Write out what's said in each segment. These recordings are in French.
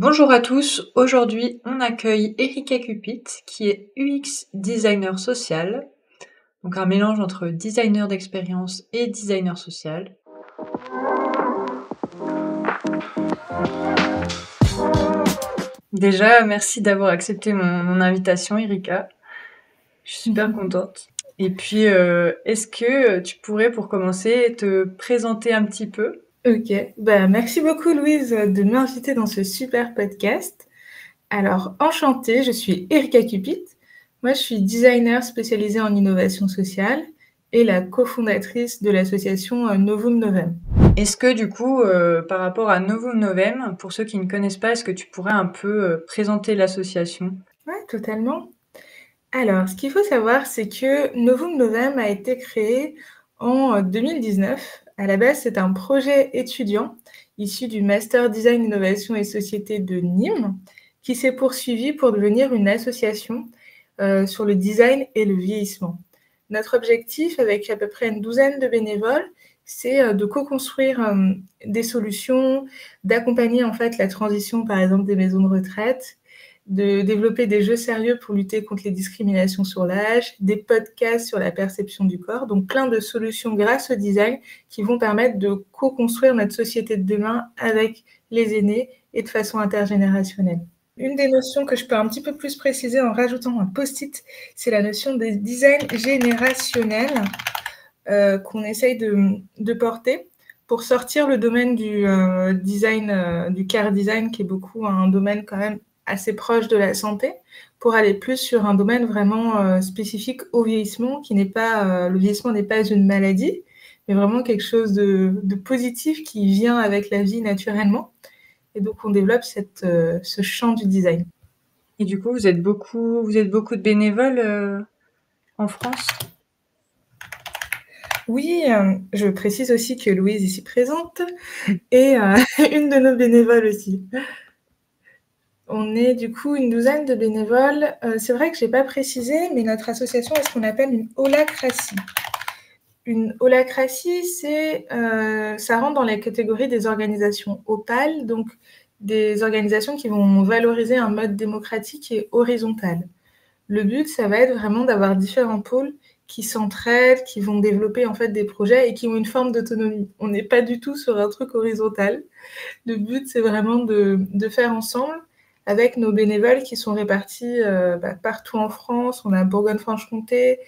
Bonjour à tous, aujourd'hui on accueille Erika Cupit qui est UX designer social, donc un mélange entre designer d'expérience et designer social. Déjà, merci d'avoir accepté mon invitation Erika, je suis super contente. Et puis, est-ce que tu pourrais pour commencer te présenter un petit peu? Ok, merci beaucoup Louise de m'inviter dans ce super podcast. Alors, enchantée, je suis Erika Cupit. Moi, je suis designer spécialisée en innovation sociale et la cofondatrice de l'association Novum Novem. Est-ce que du coup, par rapport à Novum Novem, pour ceux qui ne connaissent pas, est-ce que tu pourrais un peu présenter l'association? Oui, totalement. Alors, ce qu'il faut savoir, c'est que Novum Novem a été créé en 2019. À la base, c'est un projet étudiant issu du Master Design, Innovation et Société de Nîmes qui s'est poursuivi pour devenir une association sur le design et le vieillissement. Notre objectif, avec à peu près une douzaine de bénévoles, c'est de co-construire des solutions, d'accompagner en fait la transition, par exemple, des maisons de retraite, de développer des jeux sérieux pour lutter contre les discriminations sur l'âge, des podcasts sur la perception du corps, donc plein de solutions grâce au design qui vont permettre de co-construire notre société de demain avec les aînés et de façon intergénérationnelle. Une des notions que je peux un petit peu plus préciser en rajoutant un post-it, c'est la notion de design générationnel qu'on essaye de porter pour sortir le domaine du design, du care design, qui est beaucoup un domaine quand même assez proche de la santé, pour aller plus sur un domaine vraiment spécifique au vieillissement, qui n'est pas, le vieillissement n'est pas une maladie, mais vraiment quelque chose de positif qui vient avec la vie naturellement. Et donc, on développe ce champ du design. Et du coup, vous êtes beaucoup de bénévoles en France? Oui, je précise aussi que Louise, ici présente, est une de nos bénévoles aussi. On est du coup une douzaine de bénévoles. C'est vrai que je n'ai pas précisé, mais notre association est ce qu'on appelle une holacratie. Une holacratie, ça rentre dans la catégorie des organisations opales, donc des organisations qui vont valoriser un mode démocratique et horizontal. Le but, ça va être vraiment d'avoir différents pôles qui s'entraident, qui vont développer en fait des projets et qui ont une forme d'autonomie. On n'est pas du tout sur un truc horizontal. Le but, c'est vraiment de faire ensemble avec nos bénévoles qui sont répartis partout en France. On a Bourgogne-Franche-Comté,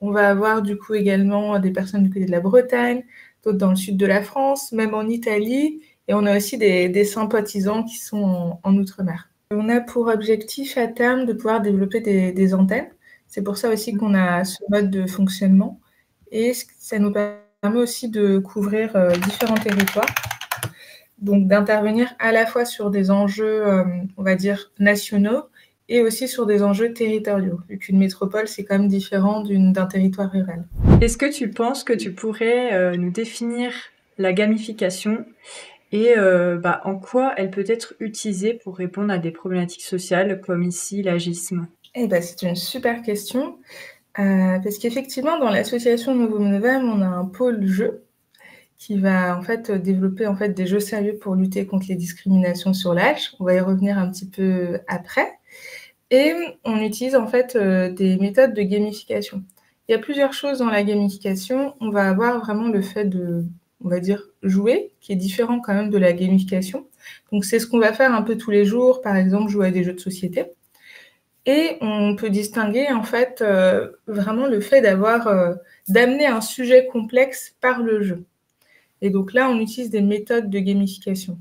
on va avoir du coup également des personnes du côté de la Bretagne, d'autres dans le sud de la France, même en Italie, et on a aussi des sympathisants qui sont en Outre-mer. On a pour objectif à terme de pouvoir développer des antennes. C'est pour ça aussi qu'on a ce mode de fonctionnement, et ça nous permet aussi de couvrir différents territoires. Donc d'intervenir à la fois sur des enjeux, on va dire, nationaux et aussi sur des enjeux territoriaux, vu qu'une métropole, c'est quand même différent d'un territoire rural. Est-ce que tu penses que tu pourrais nous définir la gamification et en quoi elle peut être utilisée pour répondre à des problématiques sociales comme ici l'agisme? C'est une super question, parce qu'effectivement, dans l'association Novum Novem, on a un pôle jeu qui va en fait développer en fait des jeux sérieux pour lutter contre les discriminations sur l'âge. On va y revenir un petit peu après. Et on utilise en fait des méthodes de gamification. Il y a plusieurs choses dans la gamification. On va avoir vraiment le fait de, on va dire, jouer, qui est différent quand même de la gamification. Donc c'est ce qu'on va faire un peu tous les jours, par exemple jouer à des jeux de société. Et on peut distinguer en fait vraiment le fait d'amener un sujet complexe par le jeu. Et donc là, on utilise des méthodes de gamification.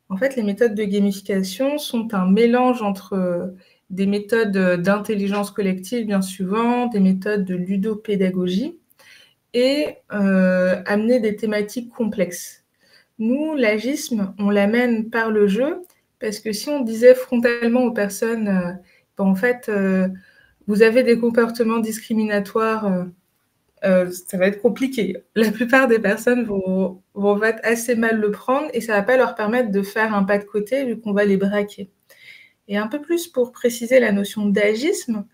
En fait, les méthodes de gamification sont un mélange entre des méthodes d'intelligence collective, bien souvent, des méthodes de ludopédagogie et amener des thématiques complexes. Nous, l'agisme, on l'amène par le jeu parce que si on disait frontalement aux personnes, en fait, vous avez des comportements discriminatoires, ça va être compliqué. La plupart des personnes vont assez mal le prendre et ça ne va pas leur permettre de faire un pas de côté vu qu'on va les braquer. Et un peu plus pour préciser la notion d'agisme,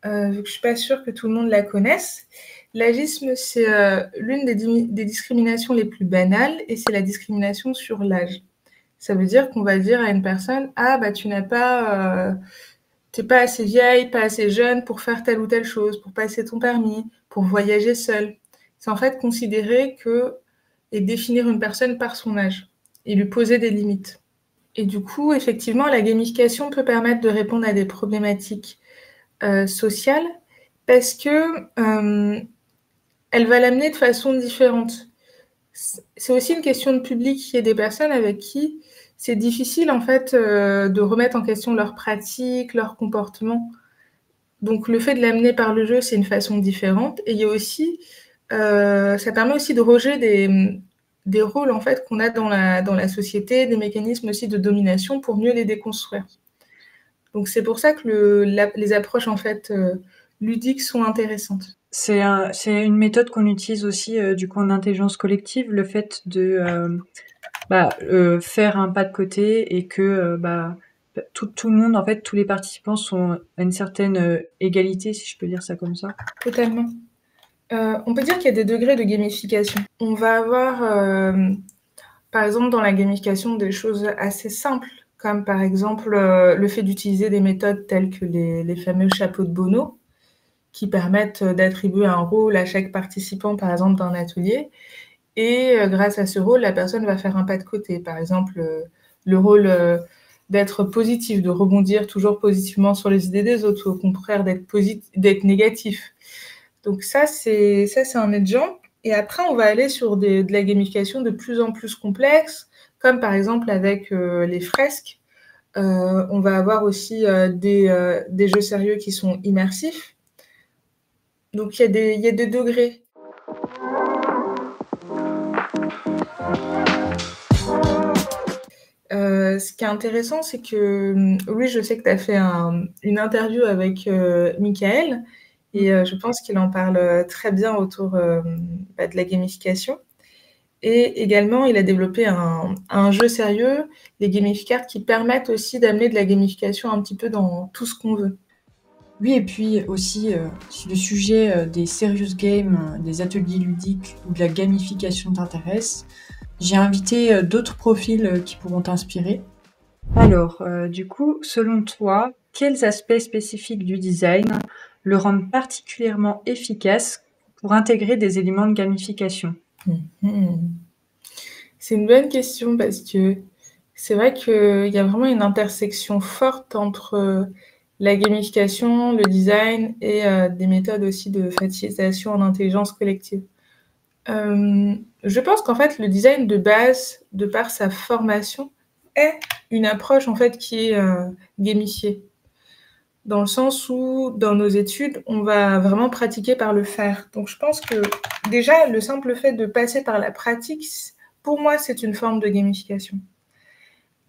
vu que je ne suis pas sûre que tout le monde la connaisse, l'agisme, c'est l'une des discriminations les plus banales et c'est la discrimination sur l'âge. Ça veut dire qu'on va dire à une personne: «Ah bah tu n'as pas, tu pas assez vieille, pas assez jeune pour faire telle ou telle chose, pour passer ton permis, pour voyager seule». C'est en fait considérer que et définir une personne par son âge et lui poser des limites. Et du coup, effectivement, la gamification peut permettre de répondre à des problématiques, sociales parce que, elle va l'amener de façon différente. C'est aussi une question de public. Il y a des personnes avec qui c'est difficile, en fait, de remettre en question leurs pratiques, leurs comportements. Donc le fait de l'amener par le jeu, c'est une façon différente et il y a aussi, ça permet aussi de roger des rôles, en fait, qu'on a dans la société, des mécanismes aussi de domination pour mieux les déconstruire. Donc c'est pour ça que les approches, en fait, ludiques sont intéressantes. C'est une méthode qu'on utilise aussi, du coup, en intelligence collective, le fait de, faire un pas de côté et que, tout le monde, en fait, tous les participants sont à une certaine, égalité, si je peux dire ça comme ça. Totalement. On peut dire qu'il y a des degrés de gamification. On va avoir, par exemple, dans la gamification, des choses assez simples, comme par exemple, le fait d'utiliser des méthodes telles que les fameux chapeaux de Bono, qui permettent, d'attribuer un rôle à chaque participant, par exemple, d'un atelier et grâce à ce rôle, la personne va faire un pas de côté. Par exemple, le rôle, d'être positif, de rebondir toujours positivement sur les idées des autres ou au contraire d'être négatif. Donc ça c'est un exemple et après on va aller sur de la gamification de plus en plus complexe, comme par exemple avec, les fresques. On va avoir aussi, des jeux sérieux qui sont immersifs. Donc il y a des degrés. Ce qui est intéressant, c'est que, oui, je sais que tu as fait une interview avec, Michael et je pense qu'il en parle, très bien autour, de la gamification et également il a développé un jeu sérieux, les gamificards, qui permettent aussi d'amener de la gamification un petit peu dans tout ce qu'on veut. Oui, et puis aussi, si le sujet, des serious games, des ateliers ludiques ou de la gamification t'intéresse, j'ai invité, d'autres profils, qui pourront t'inspirer. Alors, du coup, selon toi, quels aspects spécifiques du design le rendent particulièrement efficace pour intégrer des éléments de gamification? Mmh. C'est une bonne question parce que c'est vrai qu'il y a vraiment une intersection forte entre, la gamification, le design et des méthodes aussi de facilitation en intelligence collective. Je pense qu'en fait, le design de base, de par sa formation, est une approche en fait qui est, gamifiée. Dans le sens où, dans nos études, on va vraiment pratiquer par le faire. Donc je pense que déjà, le simple fait de passer par la pratique, pour moi, c'est une forme de gamification.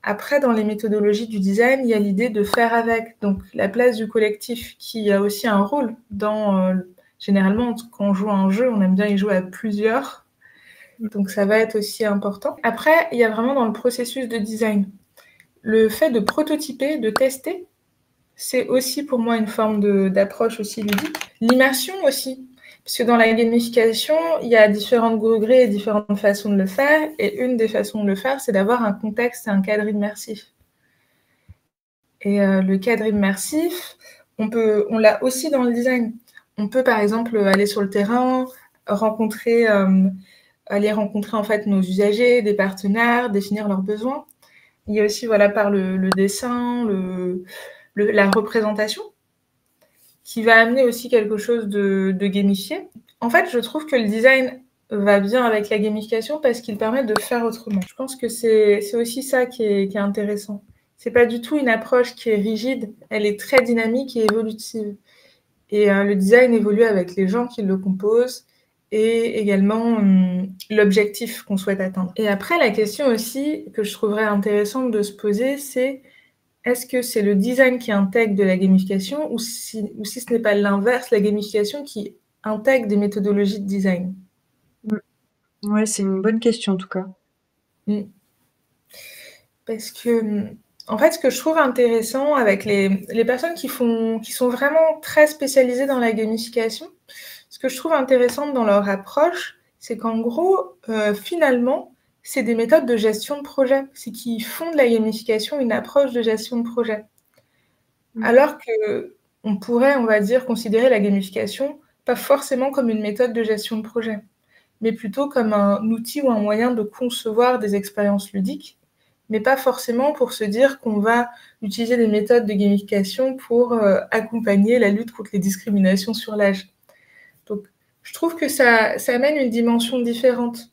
Après, dans les méthodologies du design, il y a l'idée de faire avec, donc la place du collectif qui a aussi un rôle dans, généralement, quand on joue à un jeu, on aime bien y jouer à plusieurs, donc ça va être aussi important. Après, il y a vraiment dans le processus de design, le fait de prototyper, de tester, c'est aussi pour moi une forme d'approche aussi ludique. L'immersion aussi, parce que dans la gamification, il y a différents degrés et différentes façons de le faire, et une des façons de le faire, c'est d'avoir un contexte et un cadre immersif. Et le cadre immersif, on l'a aussi dans le design. On peut par exemple aller sur le terrain, aller rencontrer en fait nos usagers, des partenaires, définir leurs besoins. Il y a aussi voilà par le dessin, la représentation, qui va amener aussi quelque chose de gamifié. En fait, je trouve que le design va bien avec la gamification parce qu'il permet de faire autrement. Je pense que c'est aussi ça qui est intéressant. C'est pas du tout une approche qui est rigide, elle est très dynamique et évolutive. Et le design évolue avec les gens qui le composent et également l'objectif qu'on souhaite atteindre. Et après, la question aussi que je trouverais intéressante de se poser, c'est est-ce que c'est le design qui intègre de la gamification ou si ce n'est pas l'inverse, la gamification qui intègre des méthodologies de design? Mmh. Ouais, c'est une bonne question en tout cas. Mmh. Parce que, en fait, ce que je trouve intéressant avec les personnes qui sont vraiment très spécialisées dans la gamification, ce que je trouve intéressant dans leur approche, c'est qu'en gros, finalement, c'est des méthodes de gestion de projet. C'est qui font de la gamification une approche de gestion de projet. Alors qu'on pourrait, on va dire, considérer la gamification pas forcément comme une méthode de gestion de projet, mais plutôt comme un outil ou un moyen de concevoir des expériences ludiques, mais pas forcément pour se dire qu'on va utiliser des méthodes de gamification pour accompagner la lutte contre les discriminations sur l'âge. Donc, je trouve que ça amène une dimension différente.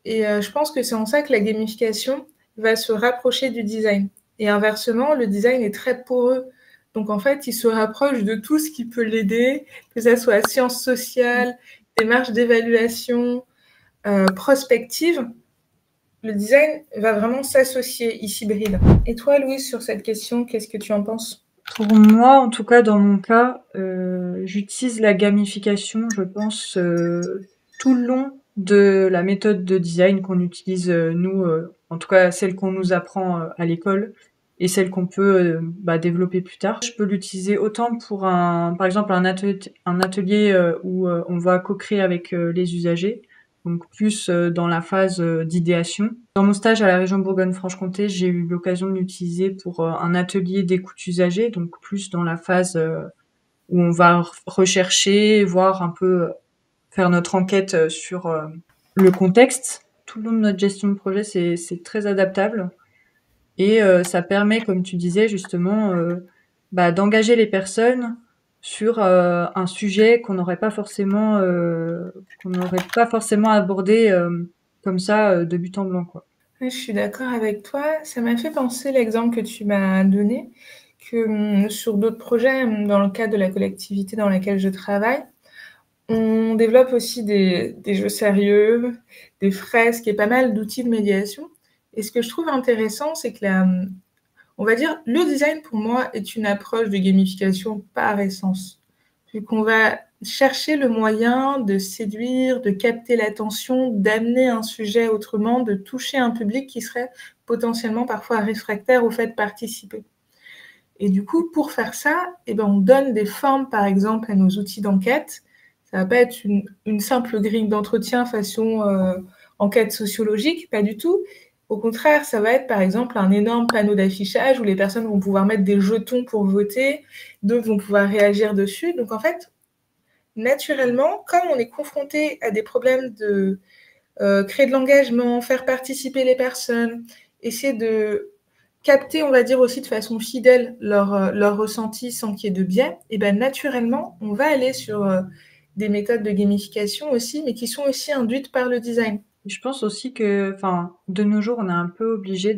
Et je pense que c'est en ça que la gamification va se rapprocher du design. Et inversement, le design est très poreux. Donc en fait, il se rapproche de tout ce qui peut l'aider, que ça soit sciences sociales, démarche d'évaluation, prospective. Le design va vraiment s'associer, il s'hybride. Et toi, Louise, sur cette question, qu'est-ce que tu en penses ? Pour moi, en tout cas, dans mon cas, j'utilise la gamification, je pense, tout le long de la méthode de design qu'on utilise, nous, en tout cas celle qu'on nous apprend à l'école et celle qu'on peut développer plus tard. Je peux l'utiliser autant pour par exemple, un atelier où on va co-créer avec les usagers, donc plus dans la phase d'idéation. Dans mon stage à la région Bourgogne-Franche-Comté, j'ai eu l'occasion de l'utiliser pour un atelier d'écoute usagée, donc plus dans la phase où on va rechercher, voir un peu, faire notre enquête sur le contexte. Tout le long de notre gestion de projet, c'est très adaptable et ça permet, comme tu disais justement, d'engager les personnes sur un sujet qu'on n'aurait pas forcément abordé comme ça de but en blanc, quoi. Ouais, je suis d'accord avec toi. Ça m'a fait penser l'exemple que tu m'as donné, que sur d'autres projets, dans le cadre de la collectivité dans laquelle je travaille, on développe aussi des jeux sérieux, des fresques et pas mal d'outils de médiation. Et ce que je trouve intéressant, c'est que on va dire, le design pour moi est une approche de gamification par essence. Vu qu'on va chercher le moyen de séduire, de capter l'attention, d'amener un sujet autrement, de toucher un public qui serait potentiellement parfois réfractaire au fait de participer. Et du coup, pour faire ça, on donne des formes, par exemple, à nos outils d'enquête. Ça va pas être une simple grille d'entretien façon enquête sociologique, pas du tout. Au contraire, ça va être, par exemple, un énorme panneau d'affichage où les personnes vont pouvoir mettre des jetons pour voter, d'autres vont pouvoir réagir dessus. Donc, en fait, naturellement, comme on est confronté à des problèmes de créer de l'engagement, faire participer les personnes, essayer de capter, on va dire aussi de façon fidèle leur ressenti sans qu'il y ait de biais, et naturellement, on va aller sur des méthodes de gamification aussi, mais qui sont aussi induites par le design. Je pense aussi que, de nos jours, on est un peu obligé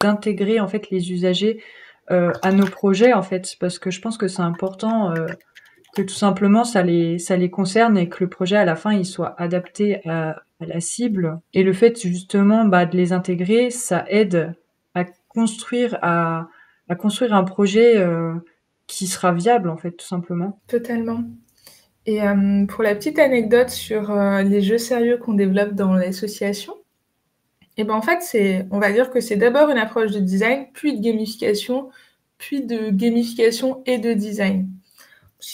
d'intégrer en fait les usagers à nos projets en fait, parce que je pense que c'est important que tout simplement ça les concerne et que le projet à la fin il soit adapté à la cible. Et le fait justement de les intégrer, ça aide à construire un projet qui sera viable en fait, tout simplement. Totalement. Et pour la petite anecdote sur les jeux sérieux qu'on développe dans l'association, en fait, on va dire que c'est d'abord une approche de design, puis de gamification et de design,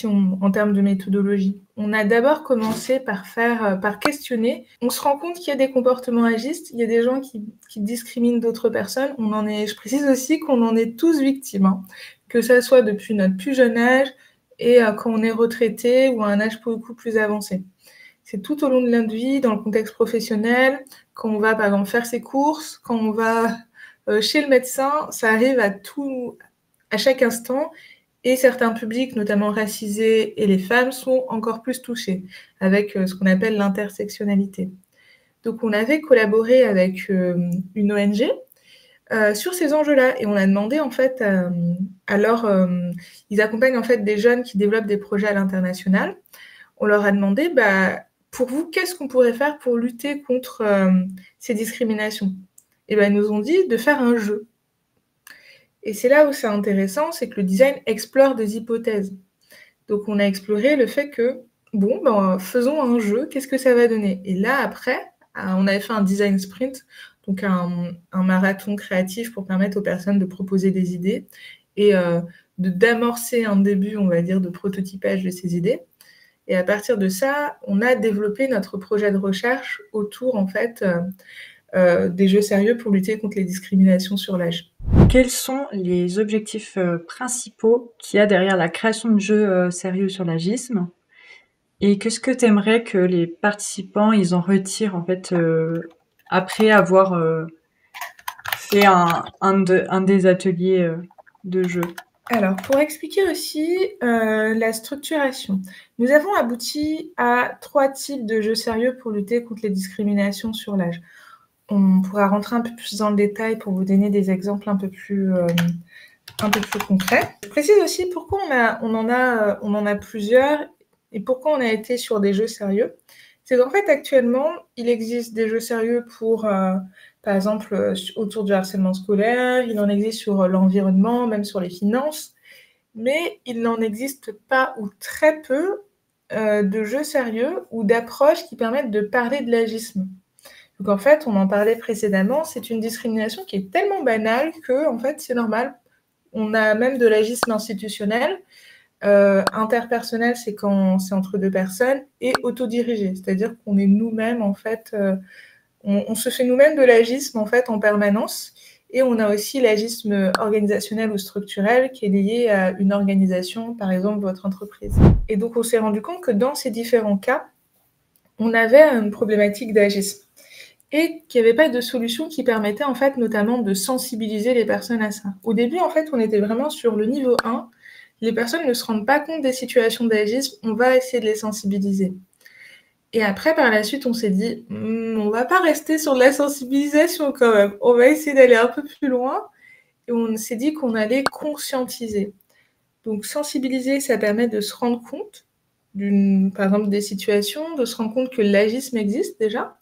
en termes de méthodologie. On a d'abord commencé par questionner. On se rend compte qu'il y a des comportements agistes, il y a des gens qui discriminent d'autres personnes. Je précise aussi qu'on en est tous victimes, hein, que ça soit depuis notre plus jeune âge et quand on est retraité ou à un âge beaucoup plus avancé. C'est tout au long de notre vie, dans le contexte professionnel, quand on va par exemple faire ses courses, quand on va chez le médecin, ça arrive à chaque instant. Et certains publics, notamment racisés et les femmes, sont encore plus touchés avec ce qu'on appelle l'intersectionnalité. Donc on avait collaboré avec une ONG sur ces enjeux-là et on a demandé en fait, ils accompagnent en fait des jeunes qui développent des projets à l'international. On leur a demandé, pour vous, qu'est-ce qu'on pourrait faire pour lutter contre ces discriminations ? Et ils nous ont dit de faire un jeu. Et c'est là où c'est intéressant, c'est que le design explore des hypothèses. Donc on a exploré le fait que, faisons un jeu, qu'est-ce que ça va donner ? Et là, après, on avait fait un design sprint, donc un marathon créatif pour permettre aux personnes de proposer des idées et d'amorcer un début, on va dire, de prototypage de ces idées. Et à partir de ça, on a développé notre projet de recherche autour, en fait, des jeux sérieux pour lutter contre les discriminations sur l'âge. Quels sont les objectifs, principaux qu'il y a derrière la création de jeux, sérieux sur l'agisme? Et qu'est-ce que tu aimerais que les participants, ils en retirent, en fait, après avoir, fait un des ateliers, de jeu? Alors, pour expliquer aussi, la structuration, nous avons abouti à 3 types de jeux sérieux pour lutter contre les discriminations sur l'âge. On pourra rentrer un peu plus dans le détail pour vous donner des exemples un peu plus concrets. Je précise aussi pourquoi on en a plusieurs et pourquoi on a été sur des jeux sérieux. C'est qu'en fait, actuellement, il existe des jeux sérieux pour, par exemple, autour du harcèlement scolaire, il en existe sur l'environnement, même sur les finances, mais il n'en existe pas ou très peu, de jeux sérieux ou d'approches qui permettent de parler de l'agisme. Donc en fait, on en parlait précédemment, c'est une discrimination qui est tellement banale qu'en fait, c'est normal. On a même de l'agisme institutionnel. Interpersonnel, c'est quand c'est entre 2 personnes, et autodirigé, c'est-à-dire qu'on est nous-mêmes, en fait, on se fait nous-mêmes de l'agisme, en fait, en permanence. Et on a aussi l'agisme organisationnel ou structurel qui est lié à une organisation, par exemple votre entreprise. Et donc on s'est rendu compte que dans ces différents cas, on avait une problématique d'agisme et qu'il n'y avait pas de solution qui permettait en fait notamment de sensibiliser les personnes à ça. Au début, en fait, on était vraiment sur le niveau 1. Les personnes ne se rendent pas compte des situations d'agisme, on va essayer de les sensibiliser. Et après, par la suite, on s'est dit, on va pas rester sur de la sensibilisation quand même, on va essayer d'aller un peu plus loin. Et on s'est dit qu'on allait conscientiser. Donc sensibiliser, ça permet de se rendre compte, par exemple, des situations, de se rendre compte que l'agisme existe déjà.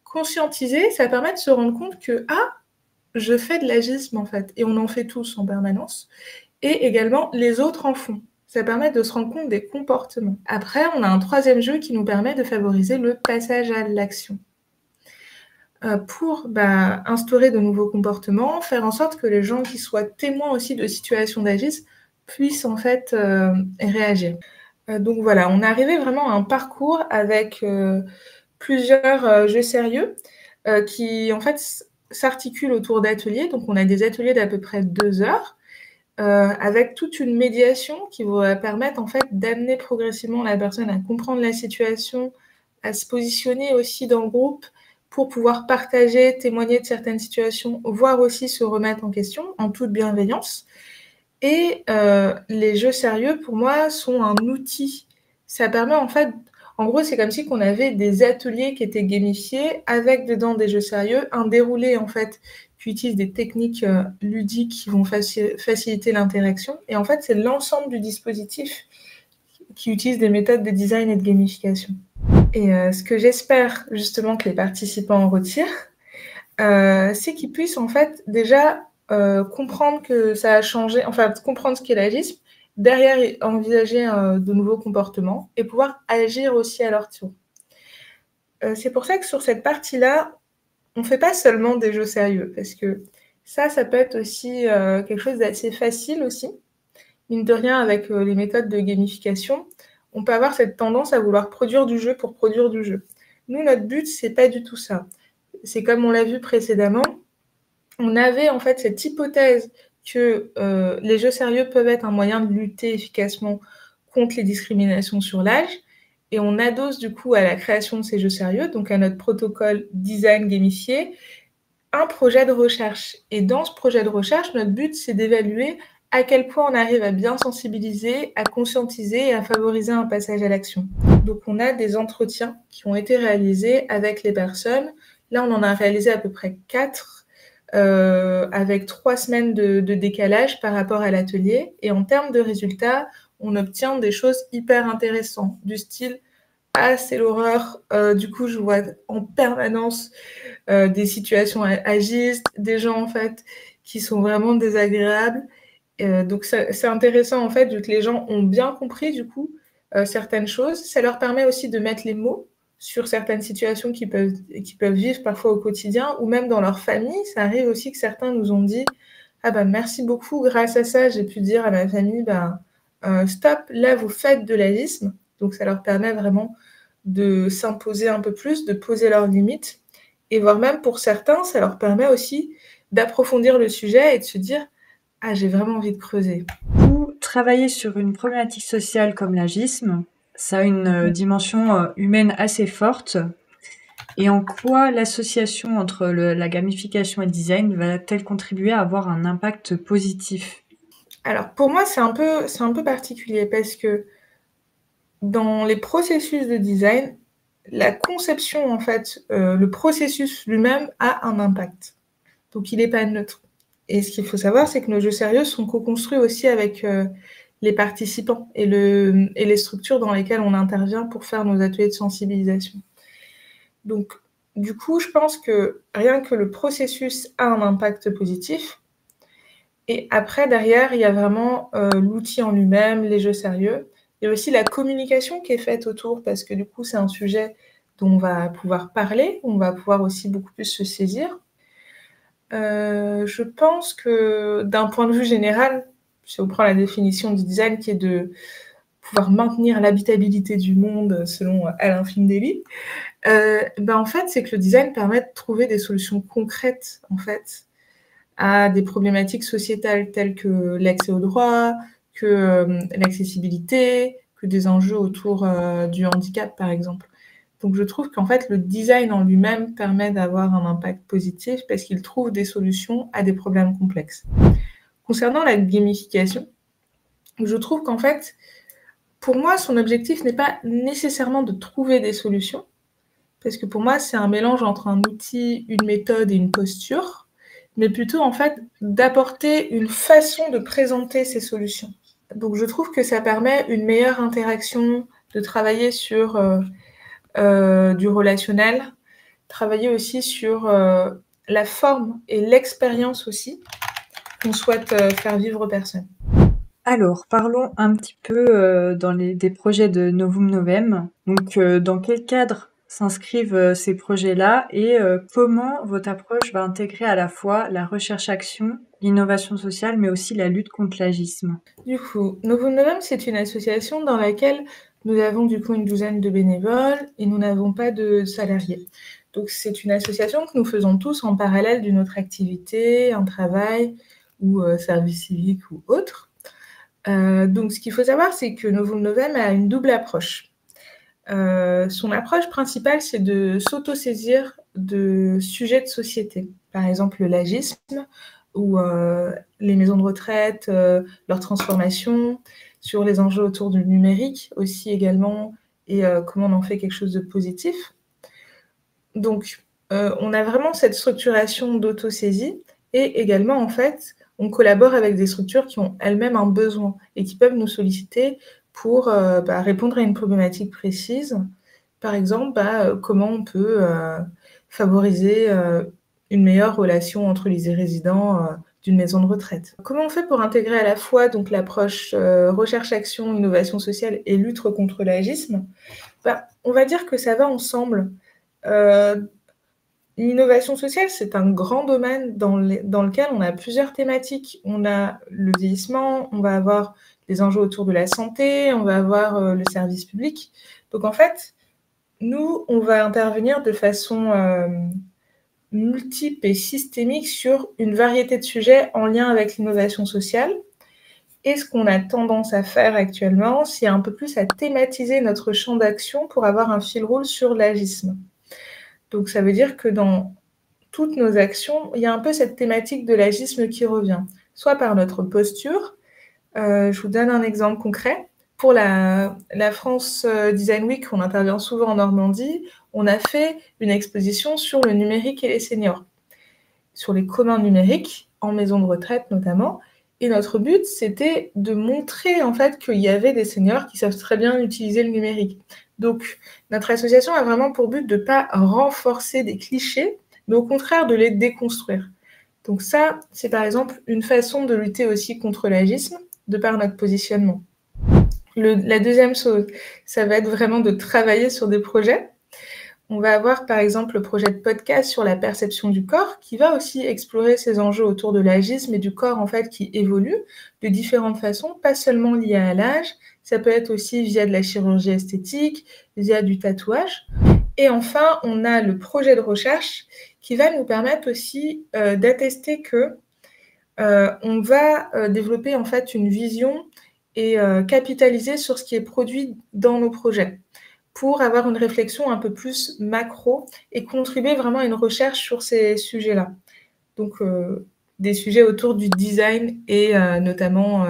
Conscientiser, ça permet de se rendre compte que, ah, je fais de l'agisme en fait, et on en fait tous en permanence. Et également, les autres en font. Ça permet de se rendre compte des comportements. Après, on a un troisième jeu qui nous permet de favoriser le passage à l'action. Pour instaurer de nouveaux comportements, faire en sorte que les gens qui soient témoins aussi de situations d'agisme puissent en fait réagir. Donc voilà, on est arrivé vraiment à un parcours avec plusieurs jeux sérieux qui en fait s'articulent autour d'ateliers. Donc on a des ateliers d'à peu près 2 heures avec toute une médiation qui va permettre en fait d'amener progressivement la personne à comprendre la situation, à se positionner aussi dans le groupe pour pouvoir partager, témoigner de certaines situations, voire aussi se remettre en question en toute bienveillance. Et les jeux sérieux, pour moi, sont un outil. Ça permet en fait, en gros, c'est comme si on avait des ateliers qui étaient gamifiés avec dedans des jeux sérieux, un déroulé en fait qui utilise des techniques ludiques qui vont faciliter l'interaction. Et en fait, c'est l'ensemble du dispositif qui utilise des méthodes de design et de gamification. Et ce que j'espère justement que les participants en retirent, c'est qu'ils puissent en fait déjà comprendre que ça a changé, enfin comprendre ce qu'est l'agisme, derrière envisager de nouveaux comportements et pouvoir agir aussi à leur tour. C'est pour ça que sur cette partie-là, on ne fait pas seulement des jeux sérieux, parce que ça peut être aussi quelque chose d'assez facile aussi. Mine de rien, avec les méthodes de gamification, on peut avoir cette tendance à vouloir produire du jeu pour produire du jeu. Nous, notre but, c'est pas du tout ça. C'est comme on l'a vu précédemment, on avait en fait cette hypothèse que les jeux sérieux peuvent être un moyen de lutter efficacement contre les discriminations sur l'âge, et on adosse du coup à la création de ces jeux sérieux, donc à notre protocole design gamifié, un projet de recherche. Et dans ce projet de recherche, notre but, c'est d'évaluer à quel point on arrive à bien sensibiliser, à conscientiser et à favoriser un passage à l'action. Donc on a des entretiens qui ont été réalisés avec les personnes. Là, on en a réalisé à peu près 4, avec 3 semaines de décalage par rapport à l'atelier. Et en termes de résultats, on obtient des choses hyper intéressantes, du style « Ah, c'est l'horreur, du coup, je vois en permanence des situations agistes, des gens en fait qui sont vraiment désagréables. » Donc c'est intéressant en fait, vu que les gens ont bien compris du coup certaines choses. Ça leur permet aussi de mettre les mots sur certaines situations qu'ils peuvent vivre parfois au quotidien, ou même dans leur famille. Ça arrive aussi que certains nous ont dit « Ah bah merci beaucoup, grâce à ça, j'ai pu dire à ma famille, stop, là vous faites de l'agisme ». Donc ça leur permet vraiment de s'imposer un peu plus, de poser leurs limites. et voire même pour certains, ça leur permet aussi d'approfondir le sujet et de se dire: «Ah, j'ai vraiment envie de creuser». Ou travailler sur une problématique sociale comme l'agisme, ça a une dimension humaine assez forte. Et en quoi l'association entre la gamification et le design va-t-elle contribuer à avoir un impact positif? Alors pour moi, c'est un peu particulier parce que dans les processus de design, la conception en fait, le processus lui-même a un impact. Donc il est pas neutre. Et ce qu'il faut savoir, c'est que nos jeux sérieux sont co-construits aussi avec, les participants et les structures dans lesquelles on intervient pour faire nos ateliers de sensibilisation. Donc du coup, je pense que rien que le processus a un impact positif et après derrière, il y a vraiment, l'outil en lui-même, les jeux sérieux. Il y a aussi la communication qui est faite autour parce que du coup, c'est un sujet dont on va pouvoir parler, on va pouvoir aussi beaucoup plus se saisir. Je pense que d'un point de vue général, si on prend la définition du design qui est de pouvoir maintenir l'habitabilité du monde selon Alain Findelli, en fait, c'est que le design permet de trouver des solutions concrètes, en fait, à des problématiques sociétales telles que l'accès aux droits, que, l'accessibilité, que des enjeux autour, du handicap, par exemple. Donc je trouve qu'en fait, le design en lui-même permet d'avoir un impact positif parce qu'il trouve des solutions à des problèmes complexes. Concernant la gamification, je trouve qu'en fait, pour moi, son objectif n'est pas nécessairement de trouver des solutions, parce que pour moi, c'est un mélange entre un outil, une méthode et une posture, mais plutôt en fait d'apporter une façon de présenter ces solutions. Donc je trouve que ça permet une meilleure interaction, de travailler sur du relationnel, travailler aussi sur la forme et l'expérience aussi qu'on souhaite faire vivre aux personnes. Alors, parlons un petit peu, des projets de Novum Novem. Donc, dans quel cadre s'inscrivent, ces projets-là et comment votre approche va intégrer à la fois la recherche-action, l'innovation sociale, mais aussi la lutte contre l'agisme? Du coup, Novum Novem, c'est une association dans laquelle nous avons du coup une douzaine de bénévoles et nous n'avons pas de salariés. Donc c'est une association que nous faisons tous en parallèle d'une autre activité, un travail ou service civique ou autre. Donc ce qu'il faut savoir, c'est que Novum Novem a une double approche. Son approche principale, c'est de s'autosaisir de sujets de société. Par exemple, l'agisme ou les maisons de retraite, leur transformation, sur les enjeux autour du numérique aussi également et comment on en fait quelque chose de positif. Donc on a vraiment cette structuration d'autosaisie et également, en fait, on collabore avec des structures qui ont elles-mêmes un besoin et qui peuvent nous solliciter pour, répondre à une problématique précise. Par exemple, comment on peut, favoriser, une meilleure relation entre les résidents, d'une maison de retraite. Comment on fait pour intégrer à la fois donc l'approche, recherche-action, innovation sociale et lutte contre l'agisme? On va dire que ça va ensemble. Heu, L'innovation sociale, c'est un grand domaine dans lequel on a plusieurs thématiques. On a le vieillissement, on va avoir les enjeux autour de la santé, on va avoir, le service public. Donc en fait, nous, on va intervenir de façon, multiple et systémique sur une variété de sujets en lien avec l'innovation sociale. Et ce qu'on a tendance à faire actuellement, c'est un peu plus à thématiser notre champ d'action pour avoir un fil rouge sur l'agisme. Donc ça veut dire que dans toutes nos actions, il y a un peu cette thématique de l'agisme qui revient, soit par notre posture. Je vous donne un exemple concret. Pour la France Design Week, on intervient souvent en Normandie. On a fait une exposition sur le numérique et les seniors, sur les communs numériques, en maison de retraite notamment. Et notre but, c'était de montrer en fait qu'il y avait des seniors qui savent très bien utiliser le numérique. Donc, notre association a vraiment pour but de ne pas renforcer des clichés, mais au contraire de les déconstruire. Donc ça, c'est par exemple une façon de lutter aussi contre l'agisme, de par notre positionnement. La deuxième chose, ça va être vraiment de travailler sur des projets. On va avoir par exemple le projet de podcast sur la perception du corps qui va aussi explorer ces enjeux autour de l'agisme et du corps en fait qui évolue de différentes façons, pas seulement liées à l'âge, ça peut être aussi via de la chirurgie esthétique, via du tatouage. Et enfin, on a le projet de recherche qui va nous permettre aussi d'attester que on va développer en fait une vision et capitaliser sur ce qui est produit dans nos projets pour avoir une réflexion un peu plus macro et contribuer vraiment à une recherche sur ces sujets-là. Donc, des sujets autour du design et notamment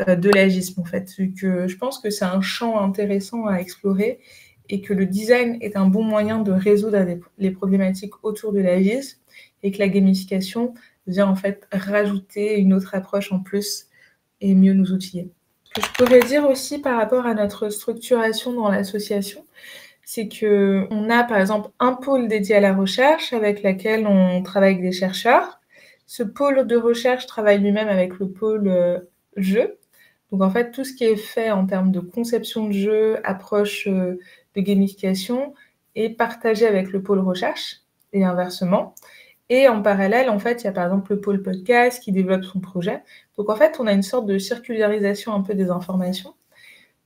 de l'agisme, en fait. Vu que je pense que c'est un champ intéressant à explorer et que le design est un bon moyen de résoudre les problématiques autour de l'agisme et que la gamification vient en fait rajouter une autre approche en plus et mieux nous outiller. Ce que je pourrais dire aussi par rapport à notre structuration dans l'association, c'est qu'on a par exemple un pôle dédié à la recherche avec lequel on travaille avec des chercheurs. Ce pôle de recherche travaille lui-même avec le pôle jeu. Donc en fait, tout ce qui est fait en termes de conception de jeu, approche de gamification est partagé avec le pôle recherche et inversement. Et en parallèle, en fait, il y a par exemple le pôle podcast qui développe son projet. Donc en fait, on a une sorte de circularisation un peu des informations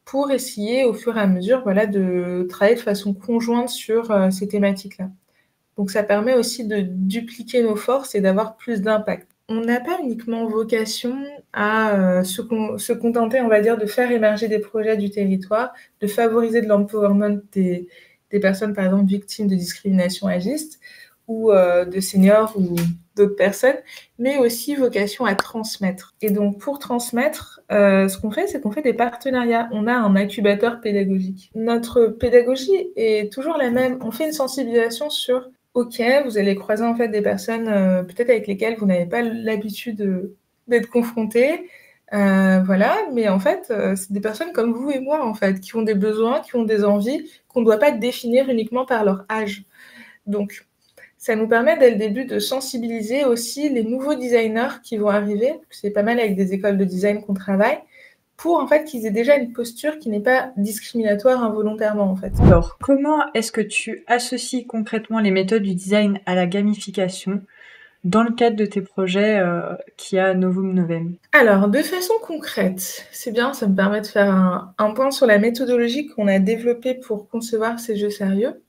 pour essayer au fur et à mesure voilà, de travailler de façon conjointe sur ces thématiques-là. Donc ça permet aussi de dupliquer nos forces et d'avoir plus d'impact. On n'a pas uniquement vocation à se contenter, on va dire, de faire émerger des projets du territoire, de favoriser de l'empowerment des personnes, par exemple, victimes de discrimination agiste, ou de seniors ou d'autres personnes, mais aussi vocation à transmettre. Et donc, pour transmettre, ce qu'on fait, c'est qu'on fait des partenariats. On a un incubateur pédagogique. Notre pédagogie est toujours la même. On fait une sensibilisation sur OK, vous allez croiser en fait des personnes peut-être avec lesquelles vous n'avez pas l'habitude d'être confrontés. Voilà, mais en fait, c'est des personnes comme vous et moi, en fait, qui ont des besoins, qui ont des envies, qu'on ne doit pas définir uniquement par leur âge. Donc, ça nous permet dès le début de sensibiliser aussi les nouveaux designers qui vont arriver. C'est pas mal avec des écoles de design qu'on travaille, pour en fait qu'ils aient déjà une posture qui n'est pas discriminatoire involontairement en fait. Alors, comment est-ce que tu associes concrètement les méthodes du design à la gamification dans le cadre de tes projets qu'il y a à Novum Novem? Alors, de façon concrète, c'est bien, ça me permet de faire un point sur la méthodologie qu'on a développée pour concevoir ces jeux sérieux.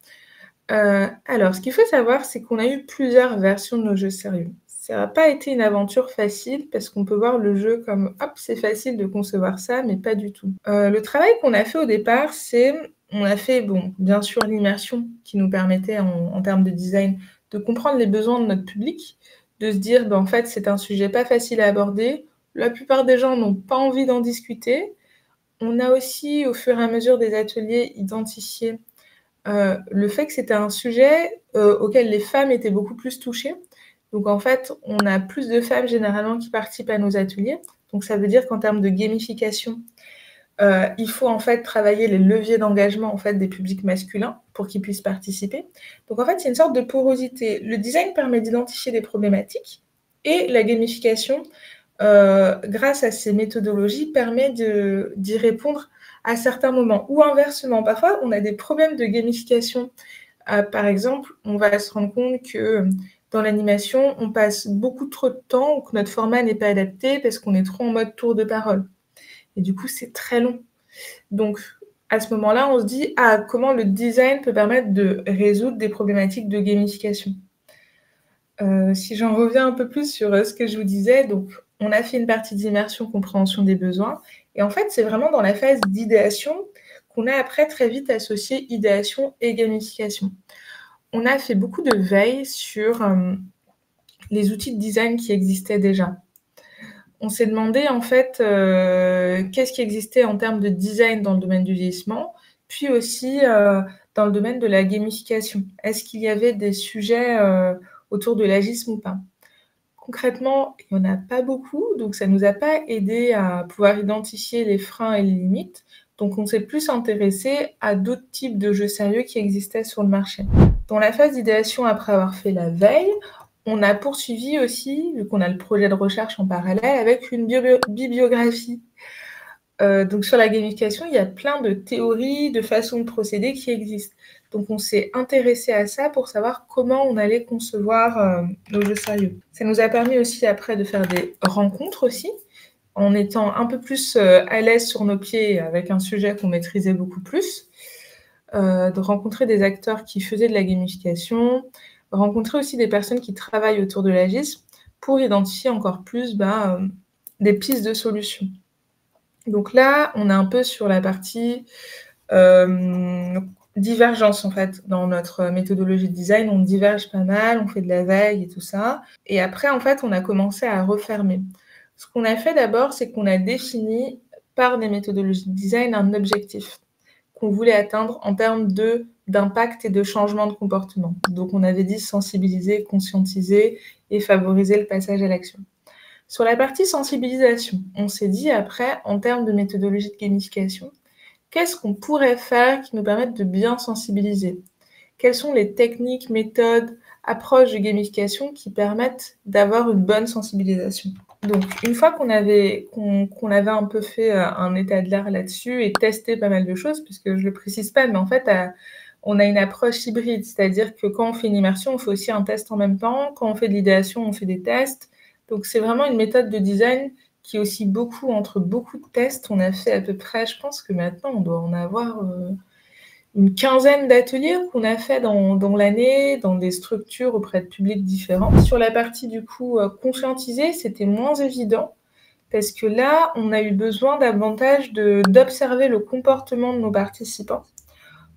Alors, ce qu'il faut savoir, c'est qu'on a eu plusieurs versions de nos jeux sérieux. Ça n'a pas été une aventure facile parce qu'on peut voir le jeu comme hop, c'est facile de concevoir ça, mais pas du tout. Le travail qu'on a fait au départ, c'est on a fait, bon, bien sûr, l'immersion qui nous permettait en termes de design de comprendre les besoins de notre public, de se dire, en fait, c'est un sujet pas facile à aborder. La plupart des gens n'ont pas envie d'en discuter. On a aussi, au fur et à mesure des ateliers, identifié le fait que c'était un sujet auquel les femmes étaient beaucoup plus touchées. Donc en fait, on a plus de femmes généralement qui participent à nos ateliers. Donc ça veut dire qu'en termes de gamification, il faut en fait travailler les leviers d'engagement en fait des publics masculins pour qu'ils puissent participer. Donc en fait, c'est une sorte de porosité. Le design permet d'identifier des problématiques et la gamification, grâce à ces méthodologies, permet d'y répondre à certains moments. Ou inversement, parfois, on a des problèmes de gamification. Par exemple, on va se rendre compte que dans l'animation, on passe beaucoup trop de temps ou que notre format n'est pas adapté parce qu'on est trop en mode tour de parole. Et du coup, c'est très long. Donc, à ce moment-là, on se dit, comment le design peut permettre de résoudre des problématiques de gamification. Si j'en reviens un peu plus sur ce que je vous disais, donc on a fait une partie d'immersion, compréhension des besoins. Et en fait, c'est vraiment dans la phase d'idéation qu'on a après très vite associé idéation et gamification. On a fait beaucoup de veille sur les outils de design qui existaient déjà. On s'est demandé en fait qu'est-ce qui existait en termes de design dans le domaine du vieillissement, puis aussi dans le domaine de la gamification. Est-ce qu'il y avait des sujets autour de l'agisme ou pas? Concrètement, il n'y en a pas beaucoup, donc ça ne nous a pas aidé à pouvoir identifier les freins et les limites. Donc on s'est plus intéressé à d'autres types de jeux sérieux qui existaient sur le marché. Dans la phase d'idéation, après avoir fait la veille, on a poursuivi aussi, vu qu'on a le projet de recherche en parallèle, avec une bibliographie. Donc sur la gamification, il y a plein de théories, de façons de procéder qui existent. Donc on s'est intéressé à ça pour savoir comment on allait concevoir nos jeux sérieux. Ça nous a permis aussi après de faire des rencontres aussi, en étant un peu plus à l'aise sur nos pieds avec un sujet qu'on maîtrisait beaucoup plus. de rencontrer des acteurs qui faisaient de la gamification, rencontrer aussi des personnes qui travaillent autour de l'agisme pour identifier encore plus, des pistes de solutions. Donc là, on est un peu sur la partie, divergence, en fait. Dans notre méthodologie de design, on diverge pas mal, on fait de la veille et tout ça et après, en fait, on a commencé à refermer. Ce qu'on a fait d'abord, c'est qu'on a défini par des méthodologies de design un objectif qu'on voulait atteindre en termes d'impact et de changement de comportement. Donc on avait dit sensibiliser, conscientiser et favoriser le passage à l'action. Sur la partie sensibilisation, on s'est dit après, en termes de méthodologie de gamification, qu'est-ce qu'on pourrait faire qui nous permette de bien sensibiliser? Quelles sont les techniques, méthodes, approches de gamification qui permettent d'avoir une bonne sensibilisation? Donc, une fois qu'on avait un peu fait un état de l'art là-dessus et testé pas mal de choses, puisque je le précise pas, mais en fait, on a une approche hybride, c'est-à-dire que quand on fait une immersion, on fait aussi un test en même temps. Quand on fait de l'idéation, on fait des tests. Donc, c'est vraiment une méthode de design qui est aussi entre beaucoup de tests. On a fait à peu près, je pense que maintenant, on doit en avoir une quinzaine d'ateliers qu'on a fait dans l'année, dans des structures auprès de publics différents. Sur la partie du coup conscientisée, c'était moins évident parce que là, on a eu besoin davantage d'observer le comportement de nos participants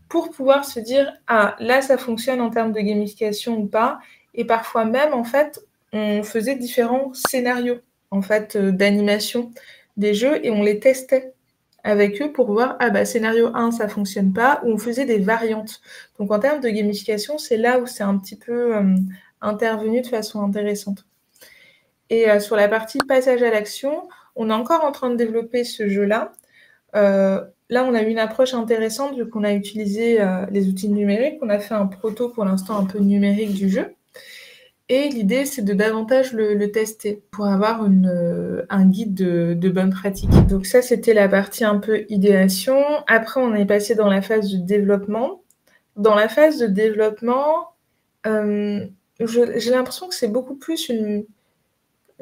pour pouvoir se dire ah là ça fonctionne en termes de gamification ou pas, et parfois même en fait on faisait différents scénarios en fait d'animation des jeux et on les testait avec eux pour voir ah bah scénario 1 ça fonctionne pas, ou on faisait des variantes. Donc en termes de gamification, c'est là où c'est un petit peu intervenu de façon intéressante. Et sur la partie passage à l'action, on est encore en train de développer ce jeu-là. Là, on a eu une approche intéressante vu qu'on a utilisé les outils numériques. On a fait un proto pour l'instant un peu numérique du jeu. Et l'idée, c'est de davantage le tester pour avoir un guide de bonnes pratiques. Donc ça, c'était la partie un peu idéation. Après, on est passé dans la phase de développement. Dans la phase de développement, j'ai l'impression que c'est beaucoup plus